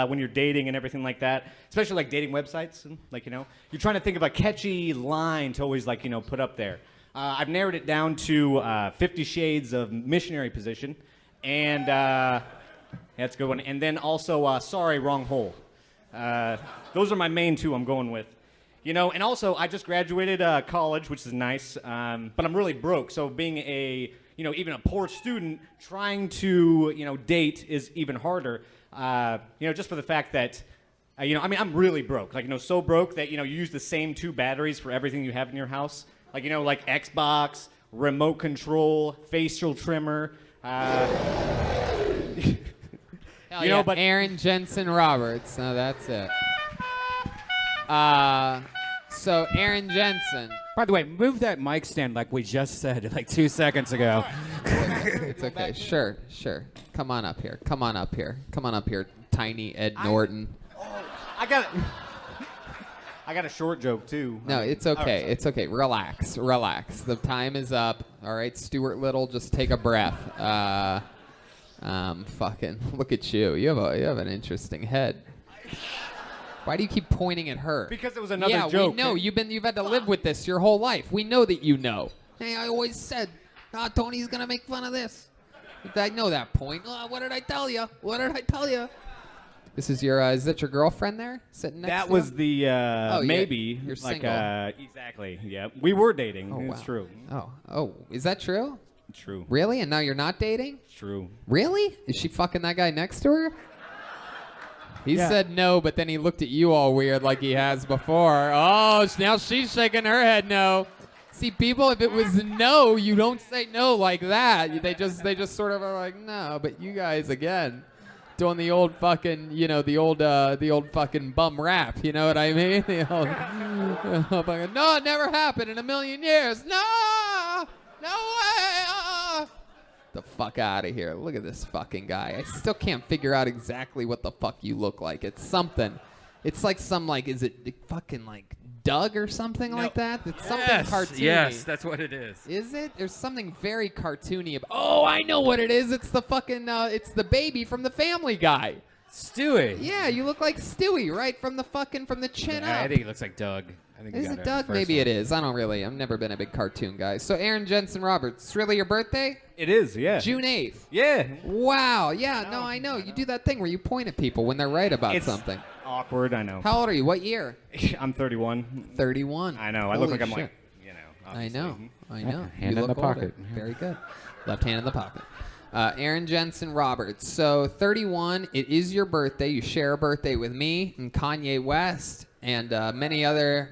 when you're dating and everything like that, especially like dating websites. And, you're trying to think of a catchy line to always, put up there. I've narrowed it down to 50 Shades of Missionary Position. And that's a good one. And then also, Sorry, Wrong Hole. Those are my main two I'm going with. And also, I just graduated college, which is nice, but I'm really broke. So being even a poor student, trying to, date is even harder, just for the fact that, I'm really broke. So broke that, you use the same 2 batteries for everything you have in your house. Like Xbox, remote control, facial trimmer. But Aaron Jensen Roberts. No, that's it. So Aaron Jensen. By the way, move that mic stand like we just said like 2 seconds ago. It's okay. Sure. Come on up here, tiny Ed Norton. I got a short joke too. No, it's okay. It's okay. Relax. The time is up. All right, Stuart Little, just take a breath. Fucking look at you. You have an interesting head. Why do you keep pointing at her? Because it was another joke. Yeah, we know. You've had to live with this your whole life. We know that you know. Hey, I always said, Tony's gonna make fun of this. I know that point. What did I tell you? This is your. Is that your girlfriend there sitting next to you? That was the maybe. You're single. Exactly. Yeah, we were dating. Oh, It's wow. true. Oh, is that true? It's true. Really? And now you're not dating? It's true. Really? Is she fucking that guy next to her? He Yeah. said no, but then he looked at you all weird like he has before. Oh, now she's shaking her head no. See, people, if it was no, you don't say no like that. They just sort of are like, no. But you guys, again, doing the old fucking, the old fucking bum rap. You know what I mean? The old, fucking, no, it never happened in a million years. No way. The fuck out of here. Look at this fucking guy. I still can't figure out exactly what the fuck you look like. It's something. It's like some, is it fucking Doug or something like that? It's something cartoony. Yes, that's what it is. Is it? There's something very cartoony about. Oh, I know what it is. It's the fucking. It's the baby from the Family Guy. Stewie. Yeah, you look like Stewie, right? From the chin up. I think it looks like Doug. I think you Is got it Doug? Maybe it is. I don't really. I've never been a big cartoon guy. So Aaron Jensen Roberts, it's really your birthday? It is. Yeah. June 8th. Yeah. Wow. Yeah. No, I know. You do that thing where you point at people when they're right about It's something. awkward. I know. How old are you? What year? I'm 31. 31. I know. I Holy look like I'm shit. obviously. I know. Hand You in look the pocket. older. Very good. Left hand in the pocket. Aaron Jensen Roberts. So 31, it is your birthday. You share a birthday with me and Kanye West and many other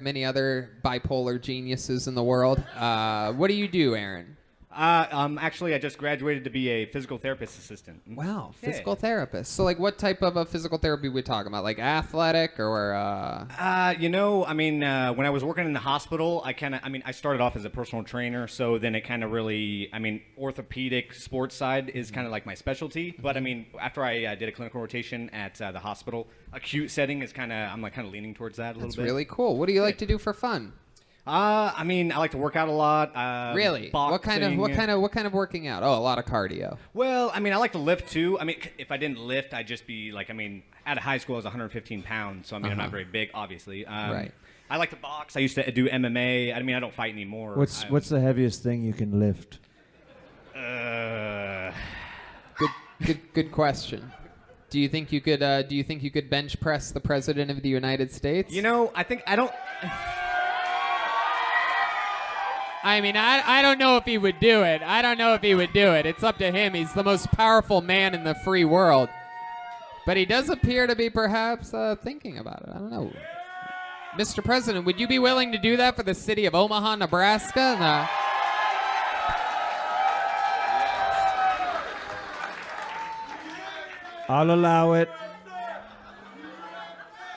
bipolar geniuses in the world. What do you do, Aaron? Actually, I just graduated to be a physical therapist assistant. Wow, Yeah. physical therapist. So, like, what type of a physical therapy we talking about? Like athletic or? When I was working in the hospital, I started off as a personal trainer, so then it kind of really, orthopedic sports side is kind of like my specialty. But after I did a clinical rotation at the hospital, acute setting is I'm kind of leaning towards that a little bit. That's really cool. What do you like to do for fun? I like to work out a lot. Really? Boxing. What kind of working out? Oh, a lot of cardio. Well, I like to lift too. If I didn't lift, I'd just be like, out of high school, I was 115 pounds, so I'm not very big, obviously. Right. I like to box. I used to do MMA. I don't fight anymore. What's the heaviest thing you can lift? Good question. Do you think you could bench press the president of the United States? I don't. I don't know if he would do it. It's up to him. He's the most powerful man in the free world. But he does appear to be perhaps thinking about it. I don't know. Mr. President, would you be willing to do that for the city of Omaha, Nebraska? No. I'll allow it.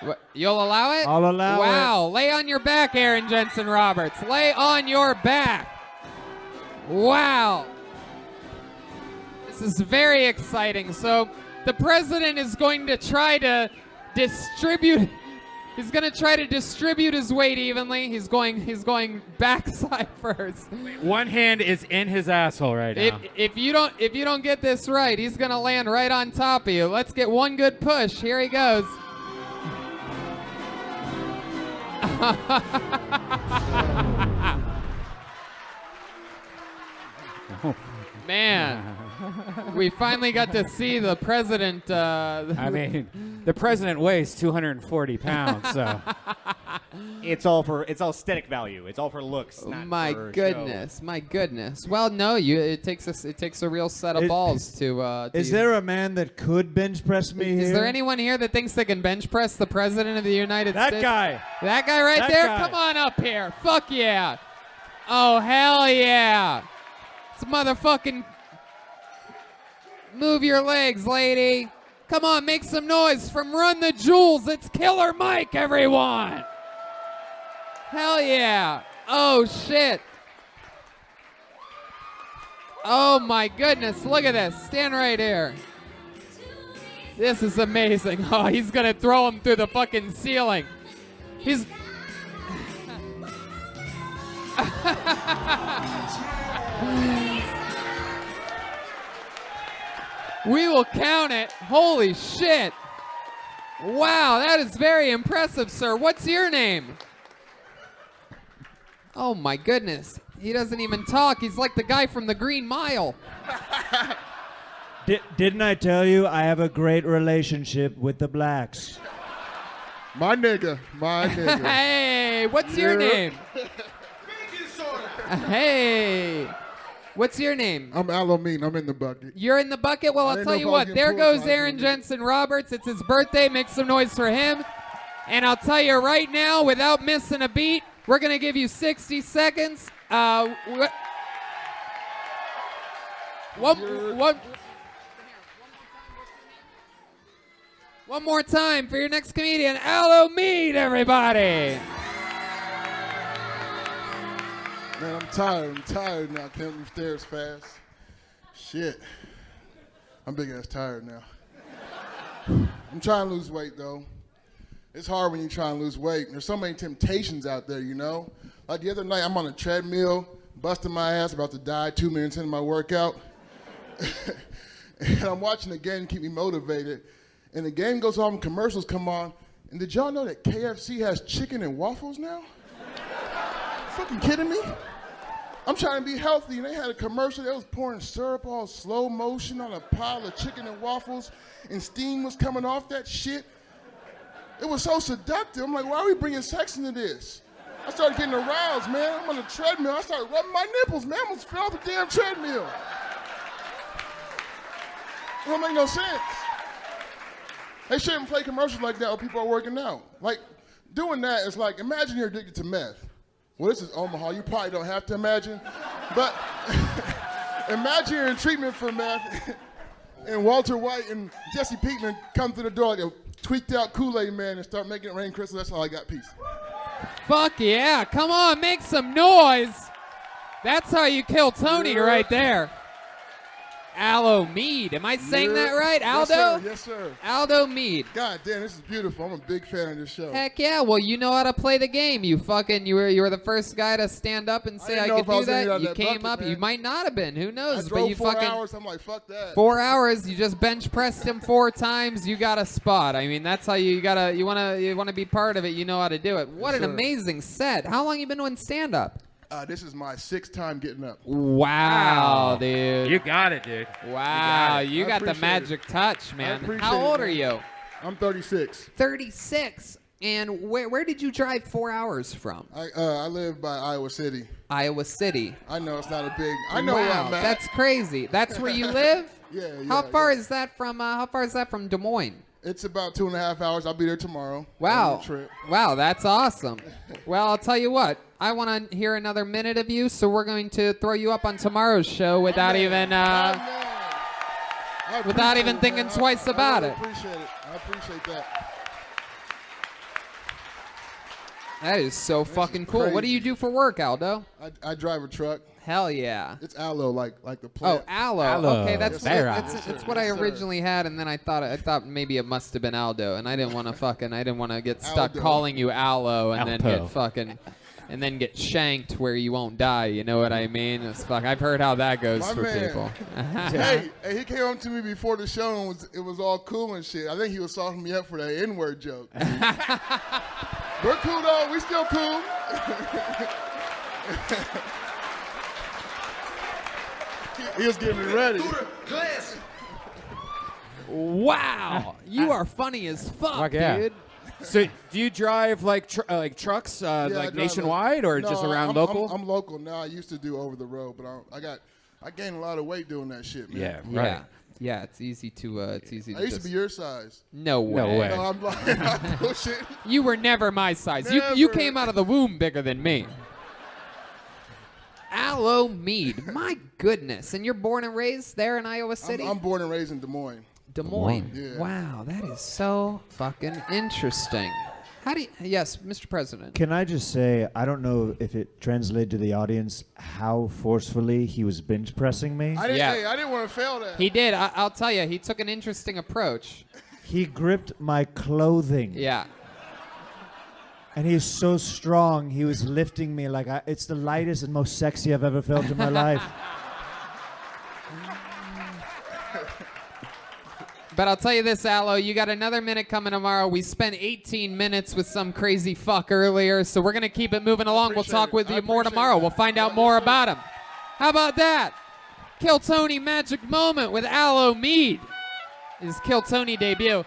What, you'll allow it? I'll allow it. Wow. Lay on your back, Aaron Jensen Roberts. Lay on your back. Wow. This is very exciting. So the president is going to try to distribute. He's going to try to distribute his weight evenly. He's going backside first. One hand is in his asshole right now. If you don't get this right, he's going to land right on top of you. Let's get one good push. Here he goes. Man, we finally got to see the president. The president weighs 240 pounds, so It's all aesthetic value. It's all for looks. Not my for goodness, my goodness. Well, no, it takes a real set of balls to. Is there a man that could bench press me here? Is there anyone here that thinks they can bench press the president of the United States? That guy. That guy right That there? guy. Come on up here. Fuck yeah. Oh, hell yeah. It's motherfucking. Move your legs, lady. Come on, make some noise from Run the Jewels. It's Killer Mike, everyone. Hell yeah. Oh, shit. Oh, my goodness. Look at this. Stand right here. This is amazing. Oh, he's going to throw him through the fucking ceiling. He's... We will count it. Holy shit. Wow, that is very impressive, sir. What's your name? Oh, my goodness. He doesn't even talk. He's like the guy from the Green Mile. Didn't I tell you I have a great relationship with the blacks? My nigga. Hey, what's your name? Hey. What's your name? I'm Alomine. I'm in the bucket. You're in the bucket? Well, I'll tell you what. There goes Aaron Jensen Roberts. It's his birthday. Make some noise for him. And I'll tell you right now, without missing a beat, we're going to give you 60 seconds. One more time for your next comedian, Alomine, everybody. Man, I'm tired now. Can't move stairs fast. Shit. I'm big ass tired now. I'm trying to lose weight though. It's hard when you try and lose weight. There's so many temptations out there, you know? Like the other night, I'm on a treadmill, busting my ass, about to die 2 minutes into my workout. And I'm watching the game to keep me motivated. And the game goes on, commercials come on. And did y'all know that KFC has chicken and waffles now? Fucking kidding me? I'm trying to be healthy, and they had a commercial that was pouring syrup all slow motion on a pile of chicken and waffles, and steam was coming off that shit. It was so seductive. I'm like, why are we bringing sex into this? I started getting aroused, man. I'm on a treadmill. I started rubbing my nipples, man. I almost fell off the damn treadmill. don't make no sense. They shouldn't play commercials like that when people are working out. Like, doing that is like, imagine you're addicted to meth. Well, this is Omaha. You probably don't have to imagine. But imagine you're in treatment for meth, and Walter White and Jesse Pinkman come through the door like a tweaked out Kool-Aid man and start making it rain crystals. That's all I got. Peace. Fuck yeah. Come on, make some noise. That's how you kill Tony right there. Aloe Mead. Am I saying that right? Aldo? Yes, sir. Aldo Mead. God damn, this is beautiful. I'm a big fan of this show. Heck yeah. Well, you know how to play the game. You were the first guy to stand up and say I could do that. You came up. You might not have been. Who knows? I drove but you 4 fucking hours. I'm like, fuck that. 4 hours. You just bench pressed him 4 times. You got a spot. I mean, that's how you wanna be part of it. You know how to do it. What an amazing set. How long you been doing stand up? This is my 6th time getting up. Wow, dude. You got it, dude. Wow, you got the appreciate magic touch, man. appreciate How old it, are man. you? I'm 36. 36. And where did you drive 4 hours from? I live by Iowa City. Iowa City. I know it's not a big. I know where I'm at. That's crazy. That's where you live? Yeah. How far is that from Des Moines? It's about 2.5 hours. I'll be there tomorrow. Wow. On the trip. Wow, that's awesome. Well, I'll tell you what. I want to hear another minute of you, so we're going to throw you up on tomorrow's show without even thinking twice about it. I appreciate it. I appreciate that. That is so fucking cool. What do crazy. you do for work, Aldo? I drive a truck. Hell yeah. It's aloe, like the plant. Oh, aloe. Aloe. Okay, that's Yes, it's what I originally had, and then I thought maybe it must have been Aldo, and I didn't want to get stuck Aldo. calling you aloe and then Alpo. get shanked where you won't die. You know what I mean? It's fuck. I've heard how that goes My for man. people. Hey, he came up to me before the show and it was all cool and shit. I think he was softening me up for that N-word joke. We're cool though. We still cool. He was getting me ready. Wow, you are funny as fuck, yeah. dude. So, do you drive like trucks, Yeah, I like drive nationwide, or No, just around I'm, local? I'm local now. I used to do over the road, but I gained a lot of weight doing that shit, man. Yeah, Yeah, right. yeah. It's easy to I used to be your size. No way. No way. No, I'm like, I'm bullshit. You were never my size. You Never. came out of the womb bigger than me. Aloe Mead. My goodness. And you're born and raised there in Iowa City? I'm born and raised in Des Moines. Des Moines. Yeah. Wow, that is so fucking interesting. Yes, Mr. President. Can I just say, I don't know if it translated to the audience how forcefully he was bench pressing me. I didn't, Yeah. hey, I didn't want to fail that. He did. I'll tell you, he took an interesting approach. He gripped my clothing. Yeah. And he's so strong, he was lifting me like it's the lightest and most sexy I've ever felt in my life. But I'll tell you this, Aloe, you got another minute coming tomorrow. We spent 18 minutes with some crazy fuck earlier, so we're going to keep it moving along. We'll talk with you more tomorrow. We'll find out more about him. How about that? Kill Tony magic moment with Aloe Mead. His Kill Tony debut.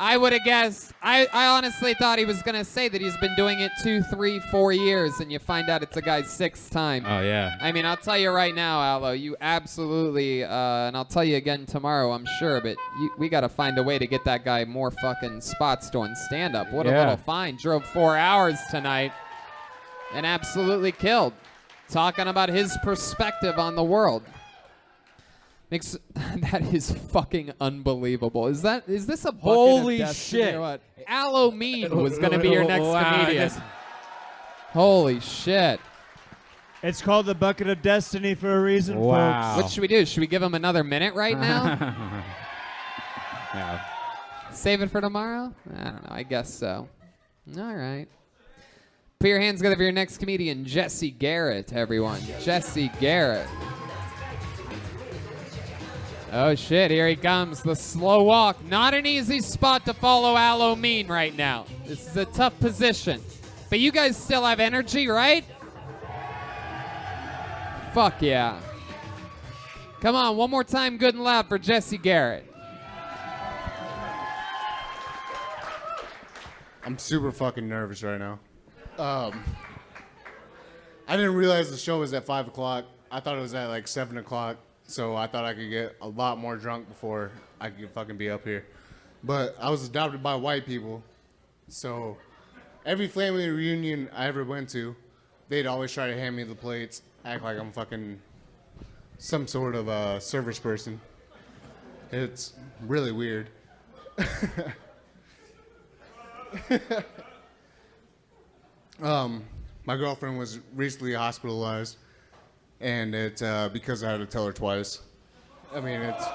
I would have guessed. I honestly thought he was going to say that he's been doing it 2, 3, 4 years, and you find out it's a guy's 6th time. Oh yeah. I mean, I'll tell you right now, Aloe, you absolutely, and I'll tell you again tomorrow, I'm sure, but we got to find a way to get that guy more fucking spots doing stand-up. What a Yeah. little find. Drove 4 hours tonight and absolutely killed. Talking about his perspective on the world. That is fucking unbelievable. Is this a bucket Holy of destiny shit. or what? Aloe Mead was going to be your next Wow, comedian. yes. Holy shit. It's called the bucket of destiny for a reason, Wow. folks. What should we do? Should we give him another minute right now? No. Save it for tomorrow? I don't know. I guess so. All right. Put your hands together for your next comedian, Jesse Garrett, everyone. Jesse Garrett. Oh, shit. Here he comes. The slow walk. Not an easy spot to follow Aloe Mead right now. This is a tough position. But you guys still have energy, right? Fuck yeah. Come on, one more time, good and loud for Jesse Garrett. I'm super fucking nervous right now. I didn't realize the show was at 5 o'clock. I thought it was at like 7 o'clock. So I thought I could get a lot more drunk before I could fucking be up here. But I was adopted by white people. So every family reunion I ever went to, they'd always try to hand me the plates, act like I'm fucking some sort of service person. It's really weird. My girlfriend was recently hospitalized, and it's because I had to tell her twice. I mean, it's...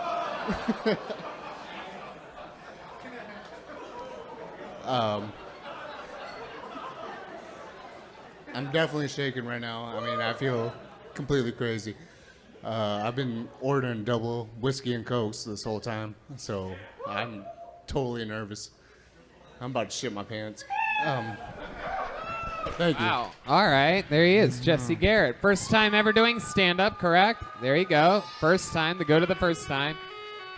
I'm definitely shaking right now. I mean, I feel completely crazy. I've been ordering double whiskey and cokes this whole time, so I'm totally nervous. I'm about to shit my pants. Thank you. Wow. All right, there he is, Jesse Garrett. First time ever doing stand-up, correct? There you go. First time to go to the first time.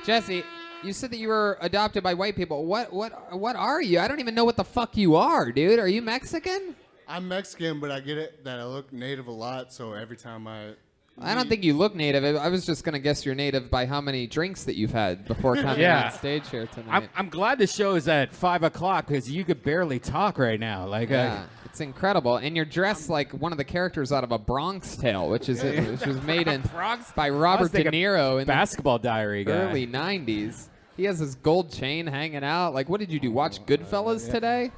Jesse, you said that you were adopted by white people. What are you? I don't even know what the fuck you are, dude. Are you Mexican? I'm Mexican, but I get it that I look native a lot, so every time I don't think you look native. I was just going to guess you're native by how many drinks that you've had before coming on stage here tonight. I'm glad the show is at 5 o'clock because you could barely talk right now. Like, it's incredible. And you're dressed like one of the characters out of A Bronx Tale, which was made by Robert De Niro in Basketball Diary the guy. early 90s. He has his gold chain hanging out. Like, what did you do? Watch Goodfellas today?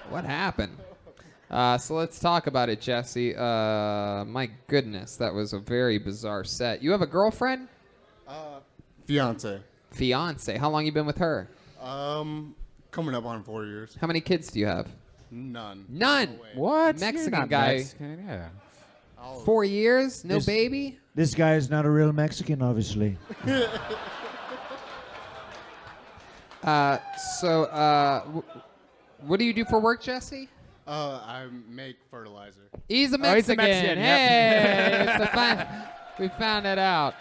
What happened? So let's talk about it, Jesse. My goodness, that was a very bizarre set. You have a girlfriend? Fiance. Fiance. How long you been with her? Coming up on 4 years. How many kids do you have? None. None. No way. What? Mexican You're not guy. Mexican, yeah. 4 years? No baby? This guy is not a real Mexican, obviously. What do you do for work, Jesse? I make fertilizer. He's a Mexican. Hey, we found it out.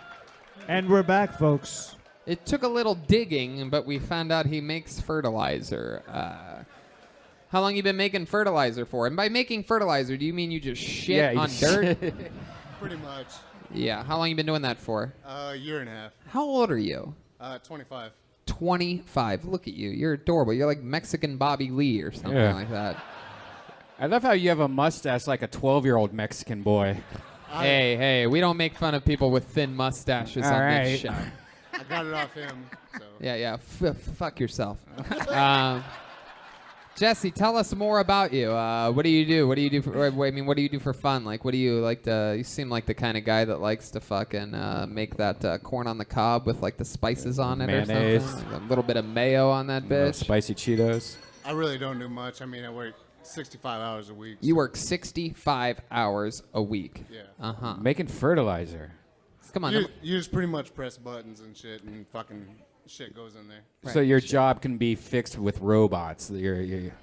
And we're back, folks. It took a little digging, but we found out he makes fertilizer. How long you been making fertilizer for? And by making fertilizer, do you mean you just shit on dirt? Pretty much. Yeah. How long you been doing that for? A year and a half. How old are you? 25. 25. Look at you. You're adorable. You're like Mexican Bobby Lee or something like that. I love how you have a mustache like a 12-year-old Mexican boy. Hey, we don't make fun of people with thin mustaches on this show. I got it off him. So. Yeah. Fuck yourself. Jesse, tell us more about you. What do you do? What do you do for fun? Like, what do you like to? You seem like the kind of guy that likes to fucking make that corn on the cob with like the spices on it Mayonnaise. or something. A little bit of mayo on that bitch. Spicy Cheetos. I really don't do much. I mean, I work 65 hours a week. You work 65 hours a week. Yeah. Making fertilizer. Come on. You just pretty much press buttons and shit, and fucking shit goes in there. So your job can be fixed with robots.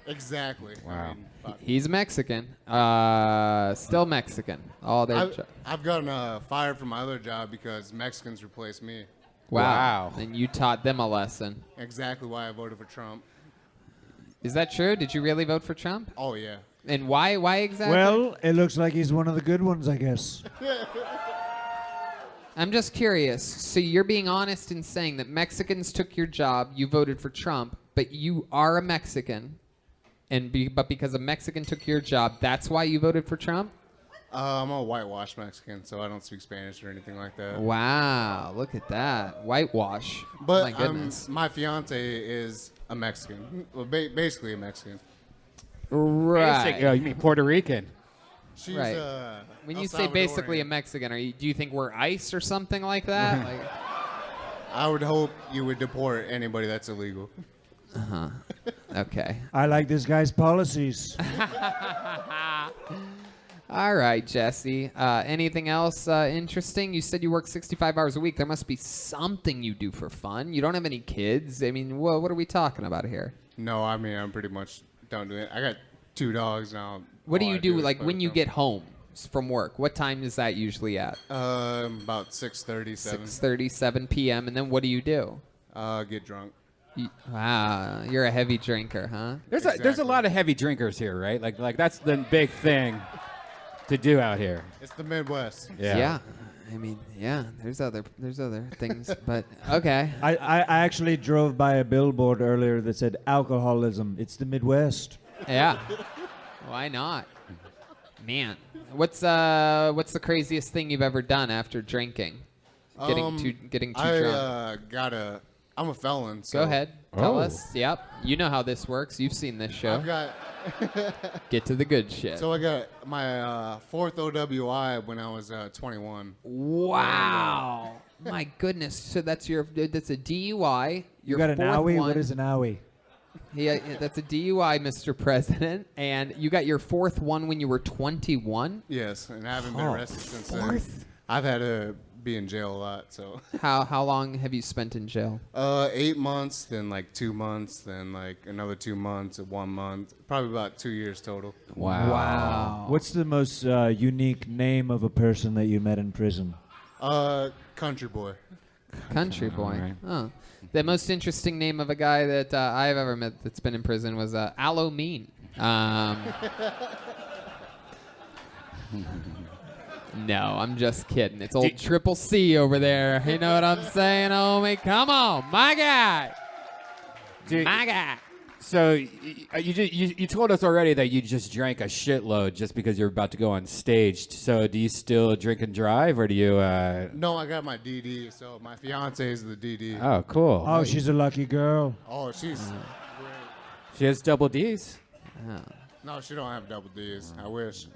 Exactly. Wow. I mean, He's Mexican. Still Mexican. I've gotten fired from my other job because Mexicans replaced me. Wow. And you taught them a lesson. Exactly why I voted for Trump. Is that true? Did you really vote for Trump? Oh, yeah. And why? Why exactly? Well, it looks like he's one of the good ones, I guess. I'm just curious. So you're being honest in saying that Mexicans took your job, you voted for Trump, but you are a Mexican, but because a Mexican took your job, that's why you voted for Trump? I'm a whitewashed Mexican, so I don't speak Spanish or anything like that. Wow, look at that. Whitewash. But my goodness. My fiance is a Mexican. Well, basically a Mexican. Right. You mean Puerto Rican? She's Right. When you say basically a Mexican, do you think we're ICE or something like that? I would hope you would deport anybody that's illegal. Okay. I like this guy's policies. All right, Jesse. Anything else interesting? You said you work 65 hours a week. There must be something you do for fun. You don't have any kids. I mean, what are we talking about here? No, I mean, I'm pretty much done doing it. I got 2 dogs now. What do All you I do is like play when with you them. get home from work? What time is that usually at? About 6:30, 7. 6:30, 7 p.m. And then what do you do? Get drunk. Wow, you're a heavy drinker, huh? There's a lot of heavy drinkers here, right? Like that's the big thing to do out here. It's the Midwest. Yeah. I mean, yeah, there's other things, but okay. I actually drove by a billboard earlier that said alcoholism. It's the Midwest. Yeah. Why not? Man, what's the craziest thing you've ever done after drinking? Getting too drunk. I'm a felon. So Go ahead. Tell us. Yep. You know how this works. You've seen this show. I've got. Get to the good shit. So I got my fourth OWI when I was 21. Wow. My goodness. So that's a DUI. You got an owie? What is an owie? Yeah, that's a DUI, Mr. President. And you got your fourth one when you were 21? Yes, and I haven't been arrested since then. I've had to be in jail a lot. So how long have you spent in jail? 8 months, then like 2 months, then like another 2 months, 1 month, probably about 2 years total. Wow. What's the most unique name of a person that you met in prison? Country boy. Country boy. Right. Oh. The most interesting name of a guy that I've ever met that's been in prison was Aloe Mean. No, I'm just kidding. It's old Triple C over there. You know what I'm saying, homie? Come on, my guy. My guy. So you told us already that you just drank a shitload just because you're about to go on stage. So do you still drink and drive, or do you? No, I got my DD. So my fiance is the DD. Oh, cool. Oh, she's a lucky girl. Oh, she's great. She has double D's. No, she don't have double D's. I wish.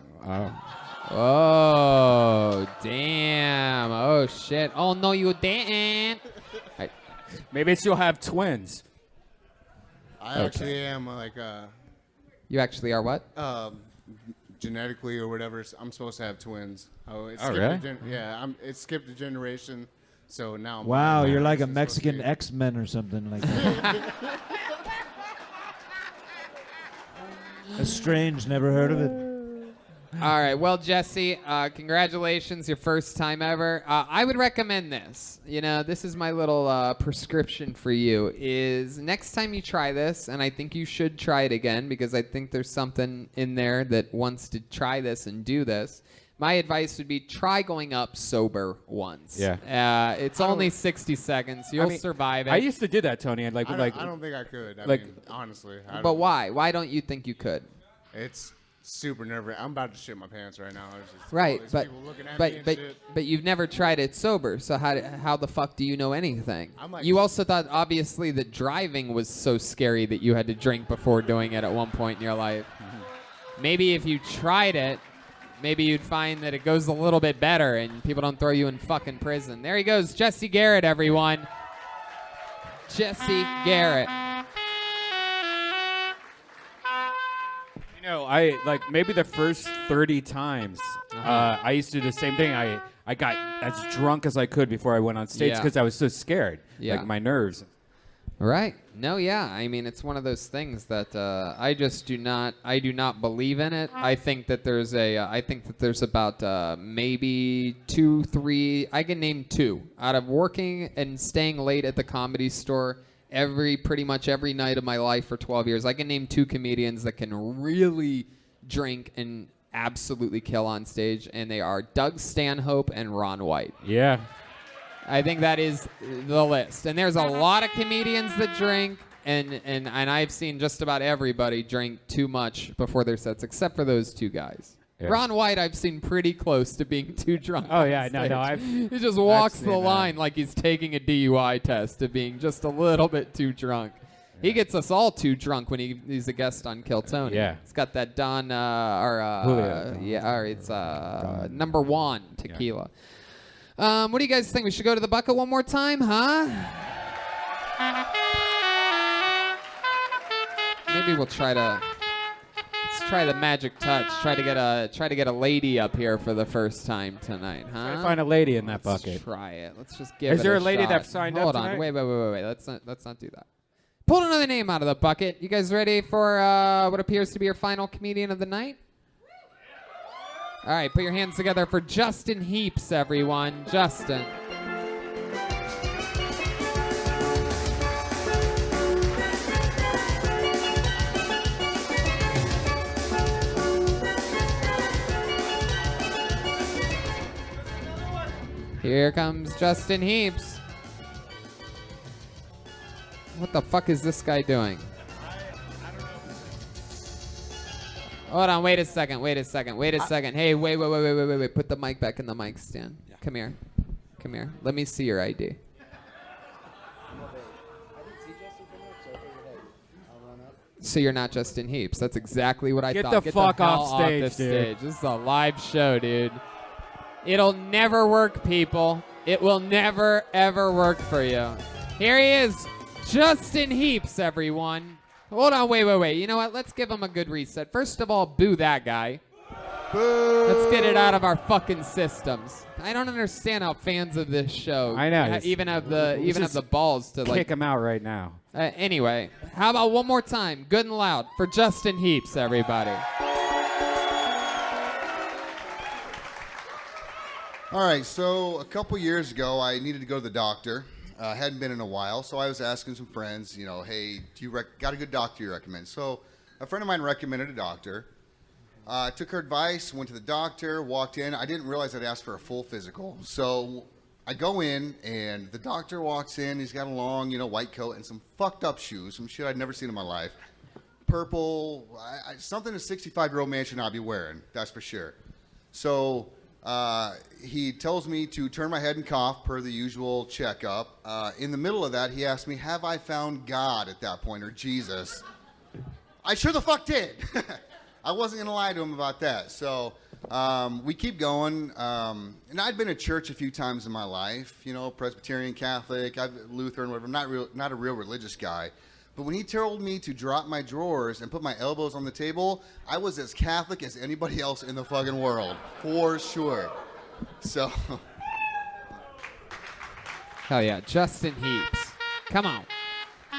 Oh, damn. Oh, shit. Oh, no, you didn't. Maybe she'll have twins. I actually am You actually are what? genetically or whatever. I'm supposed to have twins. It really? It skipped a generation, so now. Wow, you're like a Mexican X-Men or something like that. That's strange. Never heard of it. All right. Well, Jesse, congratulations. Your first time ever. I would recommend this. You know, this is my little prescription for you is next time you try this, and I think you should try it again because I think there's something in there that wants to try this and do this. My advice would be try going up sober once. Yeah. It's only 60 seconds. You'll survive it. I used to do that, Tony. I don't think I could. I mean, honestly. But why? Why don't you think you could? It's super nerve-wracking. I'm about to shit my pants right now. Right, but but you've never tried it sober. So how the fuck do you know anything? You also thought obviously that driving was so scary that you had to drink before doing it at one point in your life. Maybe if you tried it, maybe you'd find that it goes a little bit better and people don't throw you in fucking prison. There he goes, Jesse Garrett, everyone. Jesse Garrett. You know, I like maybe the first 30 times I used to do the same thing. I got as drunk as I could before I went on stage because I was so scared. Like my nerves. Right. No, yeah. I mean, it's one of those things that I do not believe in it. I think that there's about maybe 2, 3. I can name 2 out of working and staying late at the Comedy Store pretty much every night of my life for 12 years. I can name 2 comedians that can really drink and absolutely kill on stage, and they are Doug Stanhope and Ron White. Yeah. I think that is the list. And there's a lot of comedians that drink, and I've seen just about everybody drink too much before their sets, except for those 2 guys. Yeah. Ron White, I've seen pretty close to being too drunk. Oh, yeah, no. He just walks the line like he's taking a DUI test to being just a little bit too drunk. Yeah. He gets us all too drunk when he's a guest on Kill Tony. Yeah. He's got that Don, it's number 1 tequila. Yeah. What do you guys think? We should go to the bucket one more time, huh? Maybe we'll try the magic touch. Try to get a lady up here for the first time tonight, huh? Try to find a lady in that bucket. Let's try it. Let's just give it a shot. Is there a lady that signed up tonight? Hold on. Wait. Let's not do that. Pull another name out of the bucket. You guys ready for what appears to be your final comedian of the night? All right, put your hands together for Justin Heaps, everyone. Justin. Here comes Justin Heaps. What the fuck is this guy doing? Hold on, wait a second. Hey, wait. Put the mic back in the mic stand. Yeah. Come here. Let me see your ID. So you're not Justin Heaps. That's exactly what I thought. Get the fuck hell off stage, this dude. stage. This is a live show, dude. It'll never work, people. It will never, ever work for you. Here he is, Justin Heaps, everyone. Hold on, wait. You know what? Let's give him a good reset. First of all, boo that guy. Boo. Let's get it out of our fucking systems. I don't understand how fans of this show I know. even have the balls to Kick him out right now. Anyway, how about one more time, good and loud, for Justin Heaps, everybody. All right, so a couple years ago, I needed to go to the doctor. Hadn't been in a while, so I was asking some friends, hey, do you got a good doctor you recommend? So a friend of mine recommended a doctor. Took her advice, went to the doctor, walked in. I didn't realize I'd asked for a full physical. So I go in, and the doctor walks in. He's got a long, white coat and some fucked up shoes, some shit I'd never seen in my life. Purple, something a 65-year-old man should not be wearing, that's for sure. So he tells me to turn my head and cough per the usual checkup. In the middle of that, he asked me, have I found God at that point, or Jesus? I sure the fuck did. I wasn't going to lie to him about that. So we keep going. And I'd been to church a few times in my life, Presbyterian, Catholic, Lutheran, whatever. I'm not a real religious guy. But when he told me to drop my drawers and put my elbows on the table, I was as Catholic as anybody else in the fucking world, for sure. So. Hell yeah, Justin Heaps. Come on.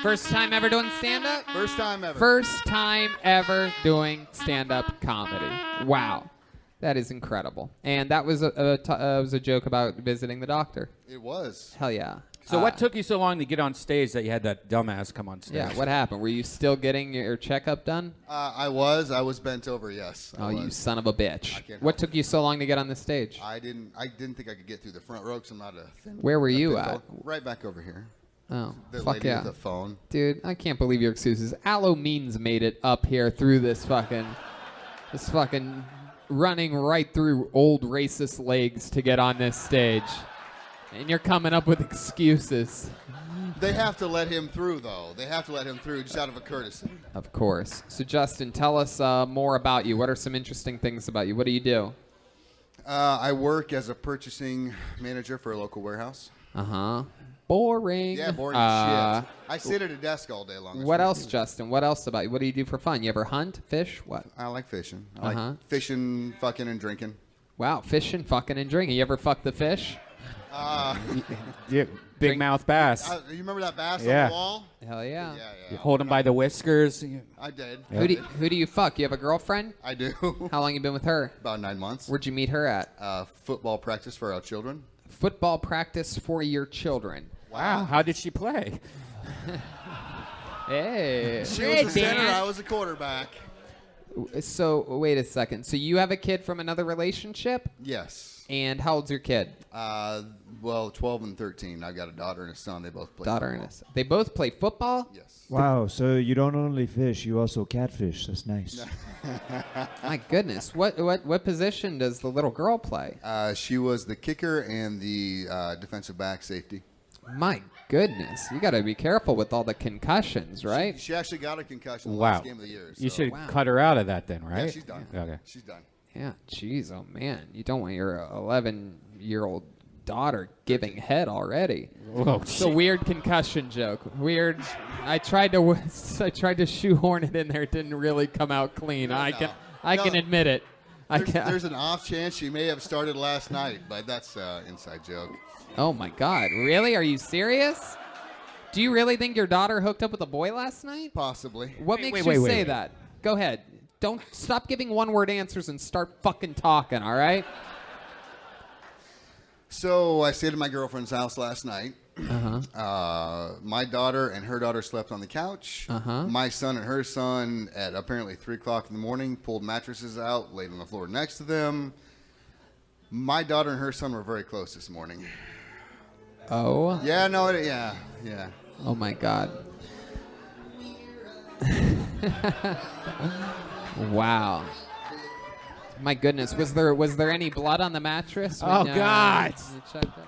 First time ever doing stand-up? First time ever. First time ever doing stand-up comedy. Wow. That is incredible. And that was a joke about visiting the doctor. It was. Hell yeah. So what took you so long to get on stage that you had that dumbass come on stage? Yeah, what happened? Were you still getting your checkup done? I was bent over, yes. You son of a bitch. can't What help took you so long to get on the stage? I didn't think I could get through the front row because I'm not a thin. Where were you thin at? fellow. Right back over here. Oh, The fuck lady yeah. with the phone. Dude, I can't believe your excuses. Aloe Means made it up here through this fucking running right through old racist legs to get on this stage. And you're coming up with excuses. They have to let him through, though. They have to let him through just out of a courtesy. Of course. So, Justin, tell us more about you. What are some interesting things about you? What do you do? I work as a purchasing manager for a local warehouse. Uh-huh. Boring. Yeah, boring as shit. I sit at a desk all day long. What else, Justin? What else about you? What do you do for fun? You ever hunt, fish? What? I like fishing. I like fishing, fucking, and drinking. Wow, fishing, fucking, and drinking. You ever fuck the fish? Yeah, big mouth bass. You remember that bass Yeah. on the wall? Hell yeah. You hold him by the whiskers. I did. Yeah. Who do you fuck? You have a girlfriend? I do. How long you been with her? About 9 months. Where'd you meet her at? Football practice for our children. Football practice for your children. Wow, how did she play? Hey. She was a center, I was a quarterback. So, wait a second. So you have a kid from another relationship? Yes. And how old's your kid? 12 and 13. I've got a daughter and a son. They both play football. They both play football? Yes. Wow, so you don't only fish, you also catfish. That's nice. My goodness. What position does the little girl play? She was the kicker and the defensive back safety. My goodness. You got to be careful with all the concussions, right? She actually got a concussion the Wow. last game of the year. You so- should cut her out of that then, right? Yeah, she's done. Okay. She's done. Yeah, jeez, oh man. You don't want your 11-year-old daughter giving head already. Whoa, It's a weird concussion joke. Weird. I tried to shoehorn it in there. It didn't really come out clean. I can admit it. There's an off chance she may have started last night, but that's an inside joke. Oh my God! Really? Are you serious? Do you really think your daughter hooked up with a boy last night? Possibly. What makes you say that? Go ahead. Don't stop giving one-word answers and start fucking talking. All right? So I stayed at my girlfriend's house last night. My daughter and her daughter slept on the couch. My son and her son at apparently 3 o'clock in the morning pulled mattresses out, laid on the floor next to them. My daughter and her son were very close this morning. Oh. Yeah, no, yeah. Oh my God. Wow. My goodness. Was there any blood on the mattress? Oh, God. You checked that?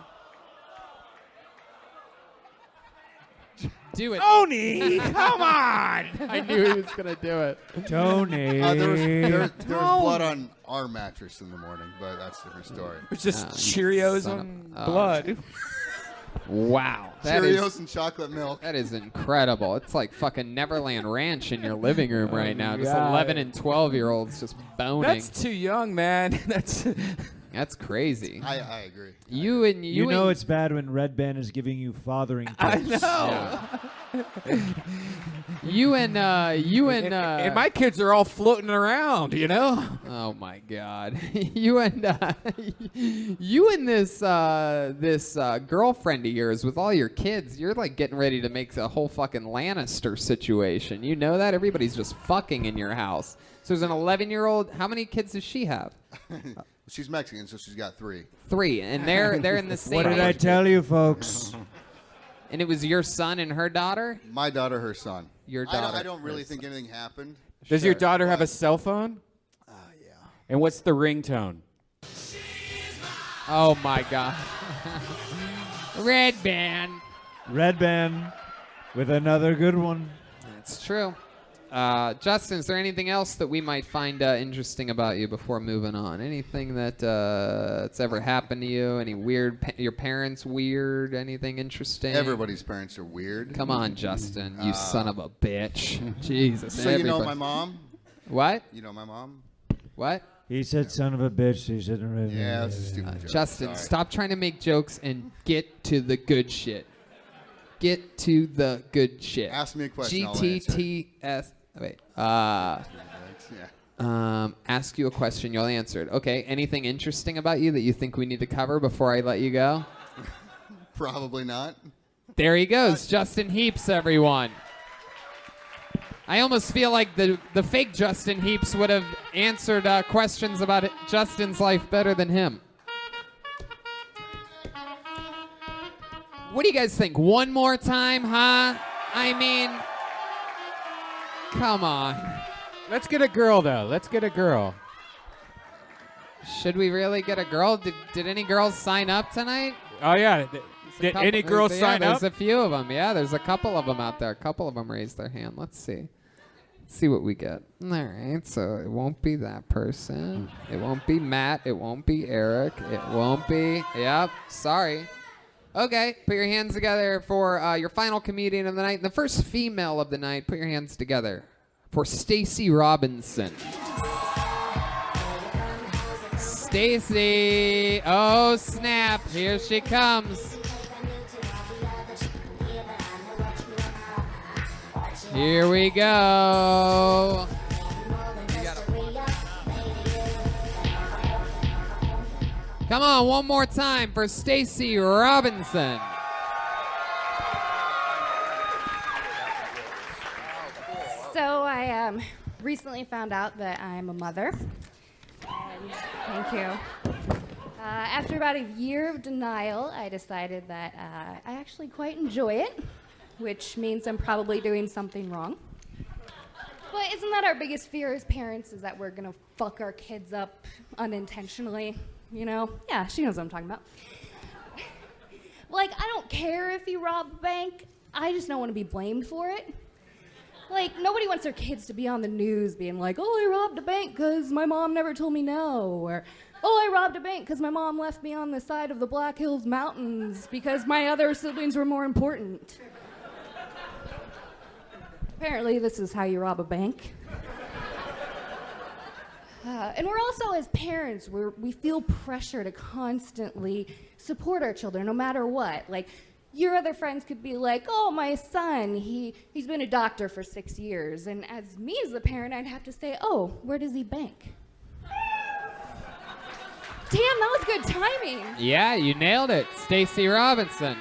Do it. Tony, come on! I knew he was gonna do it. Tony. There was blood on our mattress in the morning, but that's a different story. It's just Cheerios on blood. Wow. Cheerios and chocolate milk. That is incredible. It's like fucking Neverland Ranch in your living room right now. Just God. 11 and 12-year-olds just boning. That's too young, man. That's crazy. I agree. You know it's bad when Redban is giving you fathering tips. I know. Yeah. you and And my kids are all floating around, you know? Oh my God. you and this girlfriend of yours with all your kids, you're like getting ready to make a whole fucking Lannister situation. You know that? Everybody's just fucking in your house. So there's an 11-year-old. How many kids does she have? She's Mexican, so she's got 3. 3, and they're in the same. What did I tell you, folks? And it was your son and her daughter? My daughter, her son. Your daughter. I don't really think anything happened. Does your daughter have a cell phone? Yeah. And what's the ringtone? Oh my God. Redban. Redban with another good one. That's true. Justin, is there anything else that we might find interesting about you before moving on? Anything that's ever happened to you? Any weird? Your parents weird? Anything interesting? Everybody's parents are weird. Come on, Justin, you son of a bitch. Jesus. So you know my mom? What? You know my mom? What? He said son of a bitch. He said Redban. Yeah, that's a stupid joke. Justin, Sorry. stop trying to make jokes and get to the good shit. Get to the good shit. Ask me a question, I'll answer. GTTS. Wait. Yeah. Ask you a question, you'll answer it. Okay. Anything interesting about you that you think we need to cover before I let you go? Probably not. There he goes, Justin Heaps, everyone. I almost feel like the fake Justin Heaps would have answered questions about Justin's life better than him. What do you guys think? One more time, huh? I mean, come on. Let's get a girl, though. Let's get a girl. Should we really get a girl? Did any girls sign up tonight? Oh, yeah. Did any girls sign up? There's a few of them. Yeah, there's a couple of them out there. A couple of them raised their hand. Let's see. Let's see what we get. All right, so it won't be that person. It won't be Matt. It won't be Eric. It won't be... Yep, sorry. Okay, put your hands together for your final comedian of the night. And the first female of the night, put your hands together for Stacey Robinson. Stacey, oh snap, here she comes. Here we go. Come on, one more time for Stacey Robinson. So I recently found out that I'm a mother. And thank you. After about a year of denial, I decided that I actually quite enjoy it, which means I'm probably doing something wrong. But isn't that our biggest fear as parents, is that we're gonna fuck our kids up unintentionally? You know? Yeah, she knows what I'm talking about. Like, I don't care if you rob a bank. I just don't want to be blamed for it. Like, nobody wants their kids to be on the news being like, oh, I robbed a bank because my mom never told me no. Or, oh, I robbed a bank because my mom left me on the side of the Black Hills Mountains because my other siblings were more important. Apparently, this is how you rob a bank. And we're also, as parents, we feel pressure to constantly support our children, no matter what. Like, your other friends could be like, oh, my son, he's been a doctor for 6 years. And as me as the parent, I'd have to say, oh, where does he bank? Damn, that was good timing. Yeah, you nailed it. Stacey Robinson.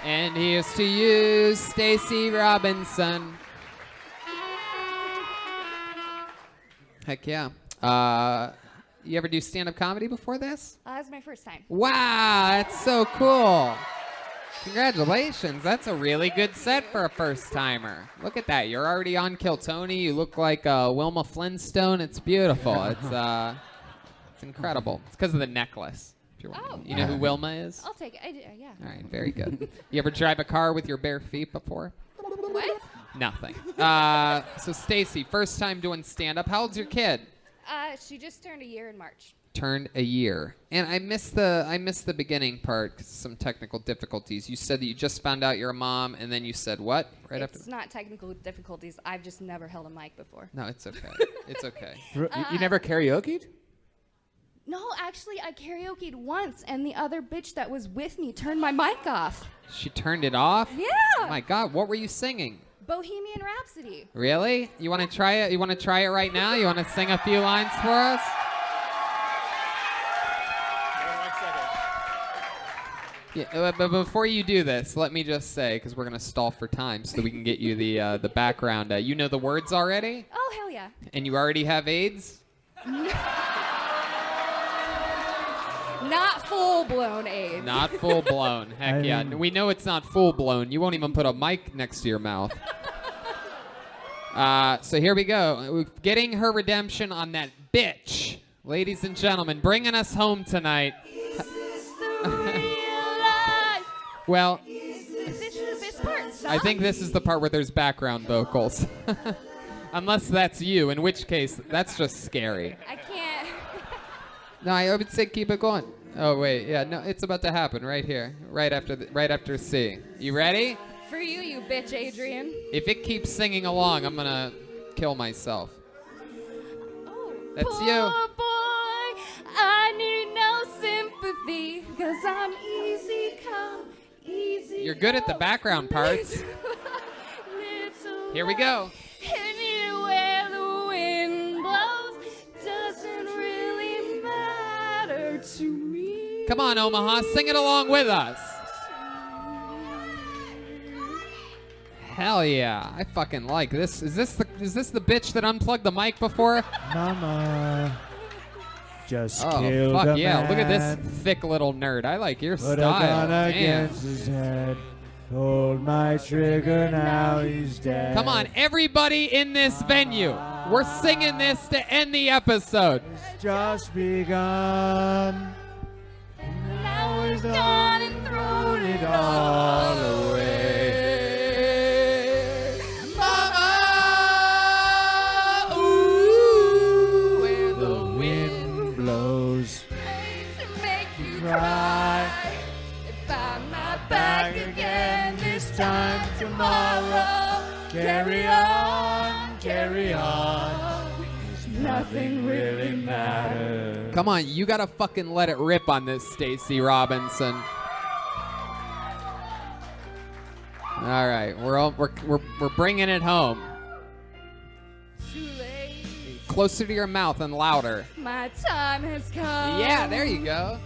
And here's to you, Stacey Robinson. Heck yeah. You ever do stand-up comedy before this? It's my first time. Wow, that's so cool. Congratulations. That's a really good set for a first-timer. Look at that. You're already on Kill Tony. You look like Wilma Flintstone. It's beautiful. It's incredible. It's because of the necklace. If you're wondering. You know who Wilma is? I'll take it. Yeah. All right, very good. You ever drive a car with your bare feet before? What? Nothing. So Stacy, first time doing stand-up. How old's your kid? She just turned a year in March. Turned a year. And I missed the beginning part 'cause some technical difficulties. You said that you just found out you're a mom, and then you said what? It's not technical difficulties. I've just never held a mic before. No, it's okay. It's okay. You never karaoke'd? No, actually, I karaoke'd once, and the other bitch that was with me turned my mic off. She turned it off? Yeah. Oh my God, what were you singing? Bohemian Rhapsody. Really? You want to try it? You want to try it right now? You want to sing a few lines for us? Yeah, but before you do this, let me just say, because we're going to stall for time so that we can get you the background. You know the words already? Oh, hell yeah. And you already have AIDS? Not full-blown AIDS. Not full-blown. Heck yeah. We know it's not full-blown. You won't even put a mic next to your mouth. So here we go. Getting her redemption on that bitch. Ladies and gentlemen, bringing us home tonight. Well, I think this is the part where there's background vocals. Unless that's you, in which case, that's just scary. I can't. No, I would say keep it going. Oh, wait. Yeah, no, it's about to happen right here. Right after C. You ready? For you, you bitch, Adrian. If it keeps singing along, I'm going to kill myself. Oh, That's poor you. boy, I need no sympathy, 'cause I'm easy come, easy You're good at the background parts. Here we go. Anywhere the wind blows doesn't really matter to me. Come on, Omaha, sing it along with us. Hell yeah, I fucking like this. Is this the bitch that unplugged the mic before? Mama, just Oh killed fuck a yeah! Look at man, this thick little nerd. I like your put style. a gun Damn. against his head, pulled my trigger, now he's dead. Come on, everybody in this venue. We're singing this to end the episode. It's just begun. Now he's gone and thrown it all away. Cry. If I'm not back again this time tomorrow, carry on, carry on. Nothing really matters. Come on, you gotta fucking let it rip on this, Stacey Robinson. All right, we're bringing it home. Too late. Closer to your mouth and louder. My time has come. Yeah, there you go.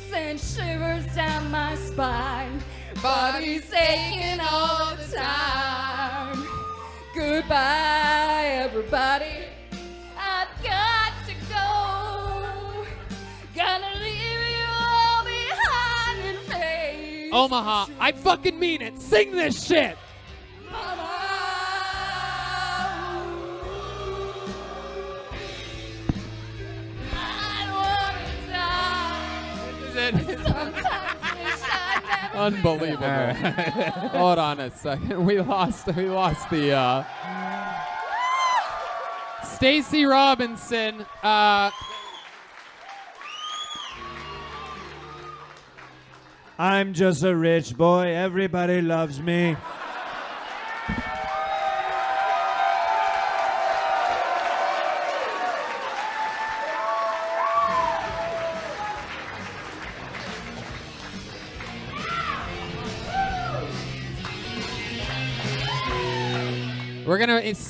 Send shivers down my spine. Body's aching all the time. Goodbye, everybody. I've got to go. Gonna leave you all behind and face. Omaha, I fucking mean it. Sing this shit. Mama. Unbelievable. Hold on a second. We lost the Stacey Robinson. I'm just a rich boy, everybody loves me.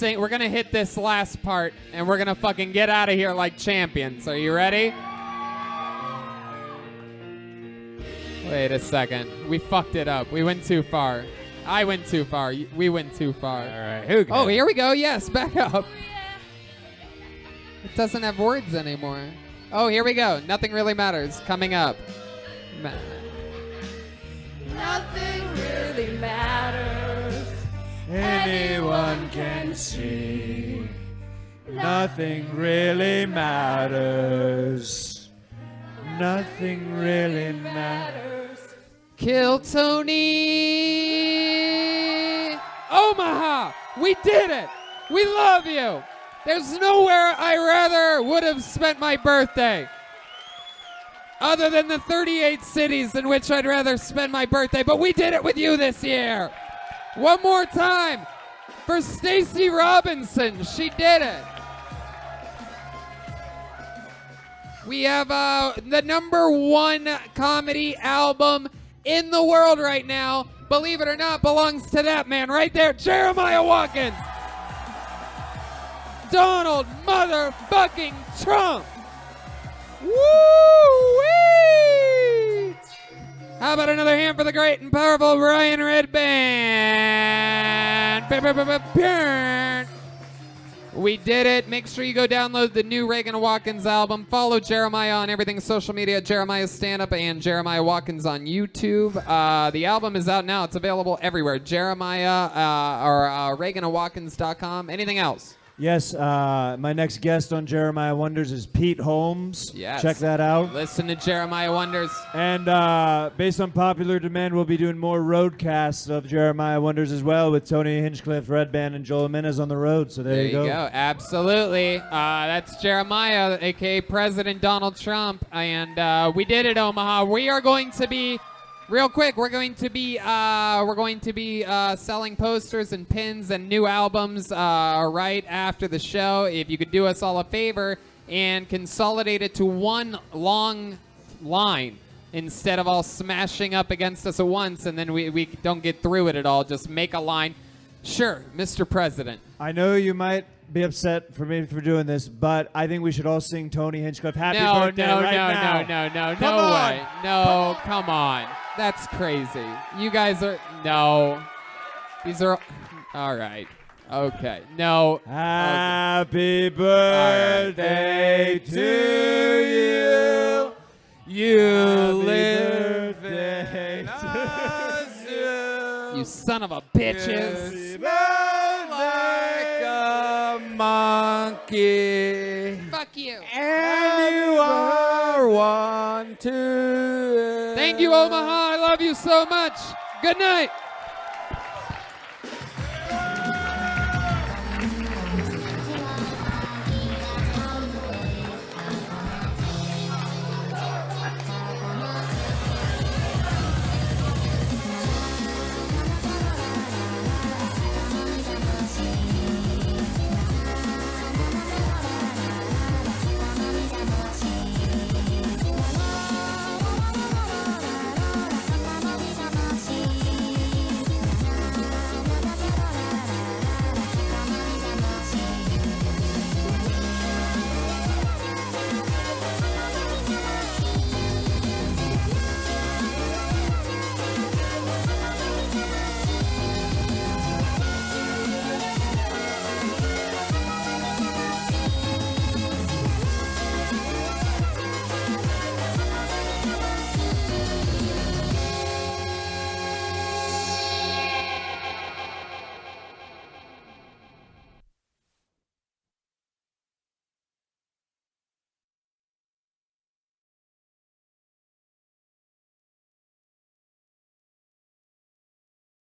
We're gonna hit this last part, and we're gonna fucking get out of here like champions. Are you ready? Wait a second. We fucked it up. We went too far. I went too far. We went too far. All right. Oh, here we go. Yes, back up. It doesn't have words anymore. Oh, here we go. Nothing really matters. Coming up. Nothing really matters. Anyone can see. Nothing really matters. Nothing really matters. Kill Tony. Omaha, we did it. We love you. There's nowhere I rather would have spent my birthday other than the 38 cities in which I'd rather spend my birthday, but we did it with you this year. One more time for Stacey Robinson. She did it. We have the #1 comedy album in the world right now. Believe it or not, belongs to that man right there, Jeremiah Watkins. Donald motherfucking Trump. Woo-wee! How about another hand for the great and powerful Brian Redban? We did it. Make sure you go download the new Reagan Watkins album. Follow Jeremiah on everything social media, Jeremiah Stand Up and Jeremiah Watkins on YouTube. The album is out now. It's available everywhere. Jeremiah or ReaganandWatkins.com. Anything else? Yes, my next guest on Jeremiah Wonders is Pete Holmes. Yes. Check that out. Listen to Jeremiah Wonders. And based on popular demand, we'll be doing more roadcasts of Jeremiah Wonders as well with Tony Hinchcliffe, Redban, and Joel Jimenez on the road. So there you go. Absolutely. That's Jeremiah, a.k.a. President Donald Trump. And we did it, Omaha. We are going to be... Real quick, we're going to be selling posters and pins and new albums right after the show. If you could do us all a favor and consolidate it to one long line instead of all smashing up against us at once, and then we don't get through it at all. Just make a line. Sure, Mr. President. I know you might be upset for me for doing this, but I think we should all sing Tony Hinchcliffe Happy Birthday right now. No way. No, come on. That's crazy. You guys are... No. These are... All right. Okay. No. Happy birthday to you. You live You son of a bitches. Like a monkey. Fuck you. And you are one too. Thank you, Omaha. I love you so much. Good night.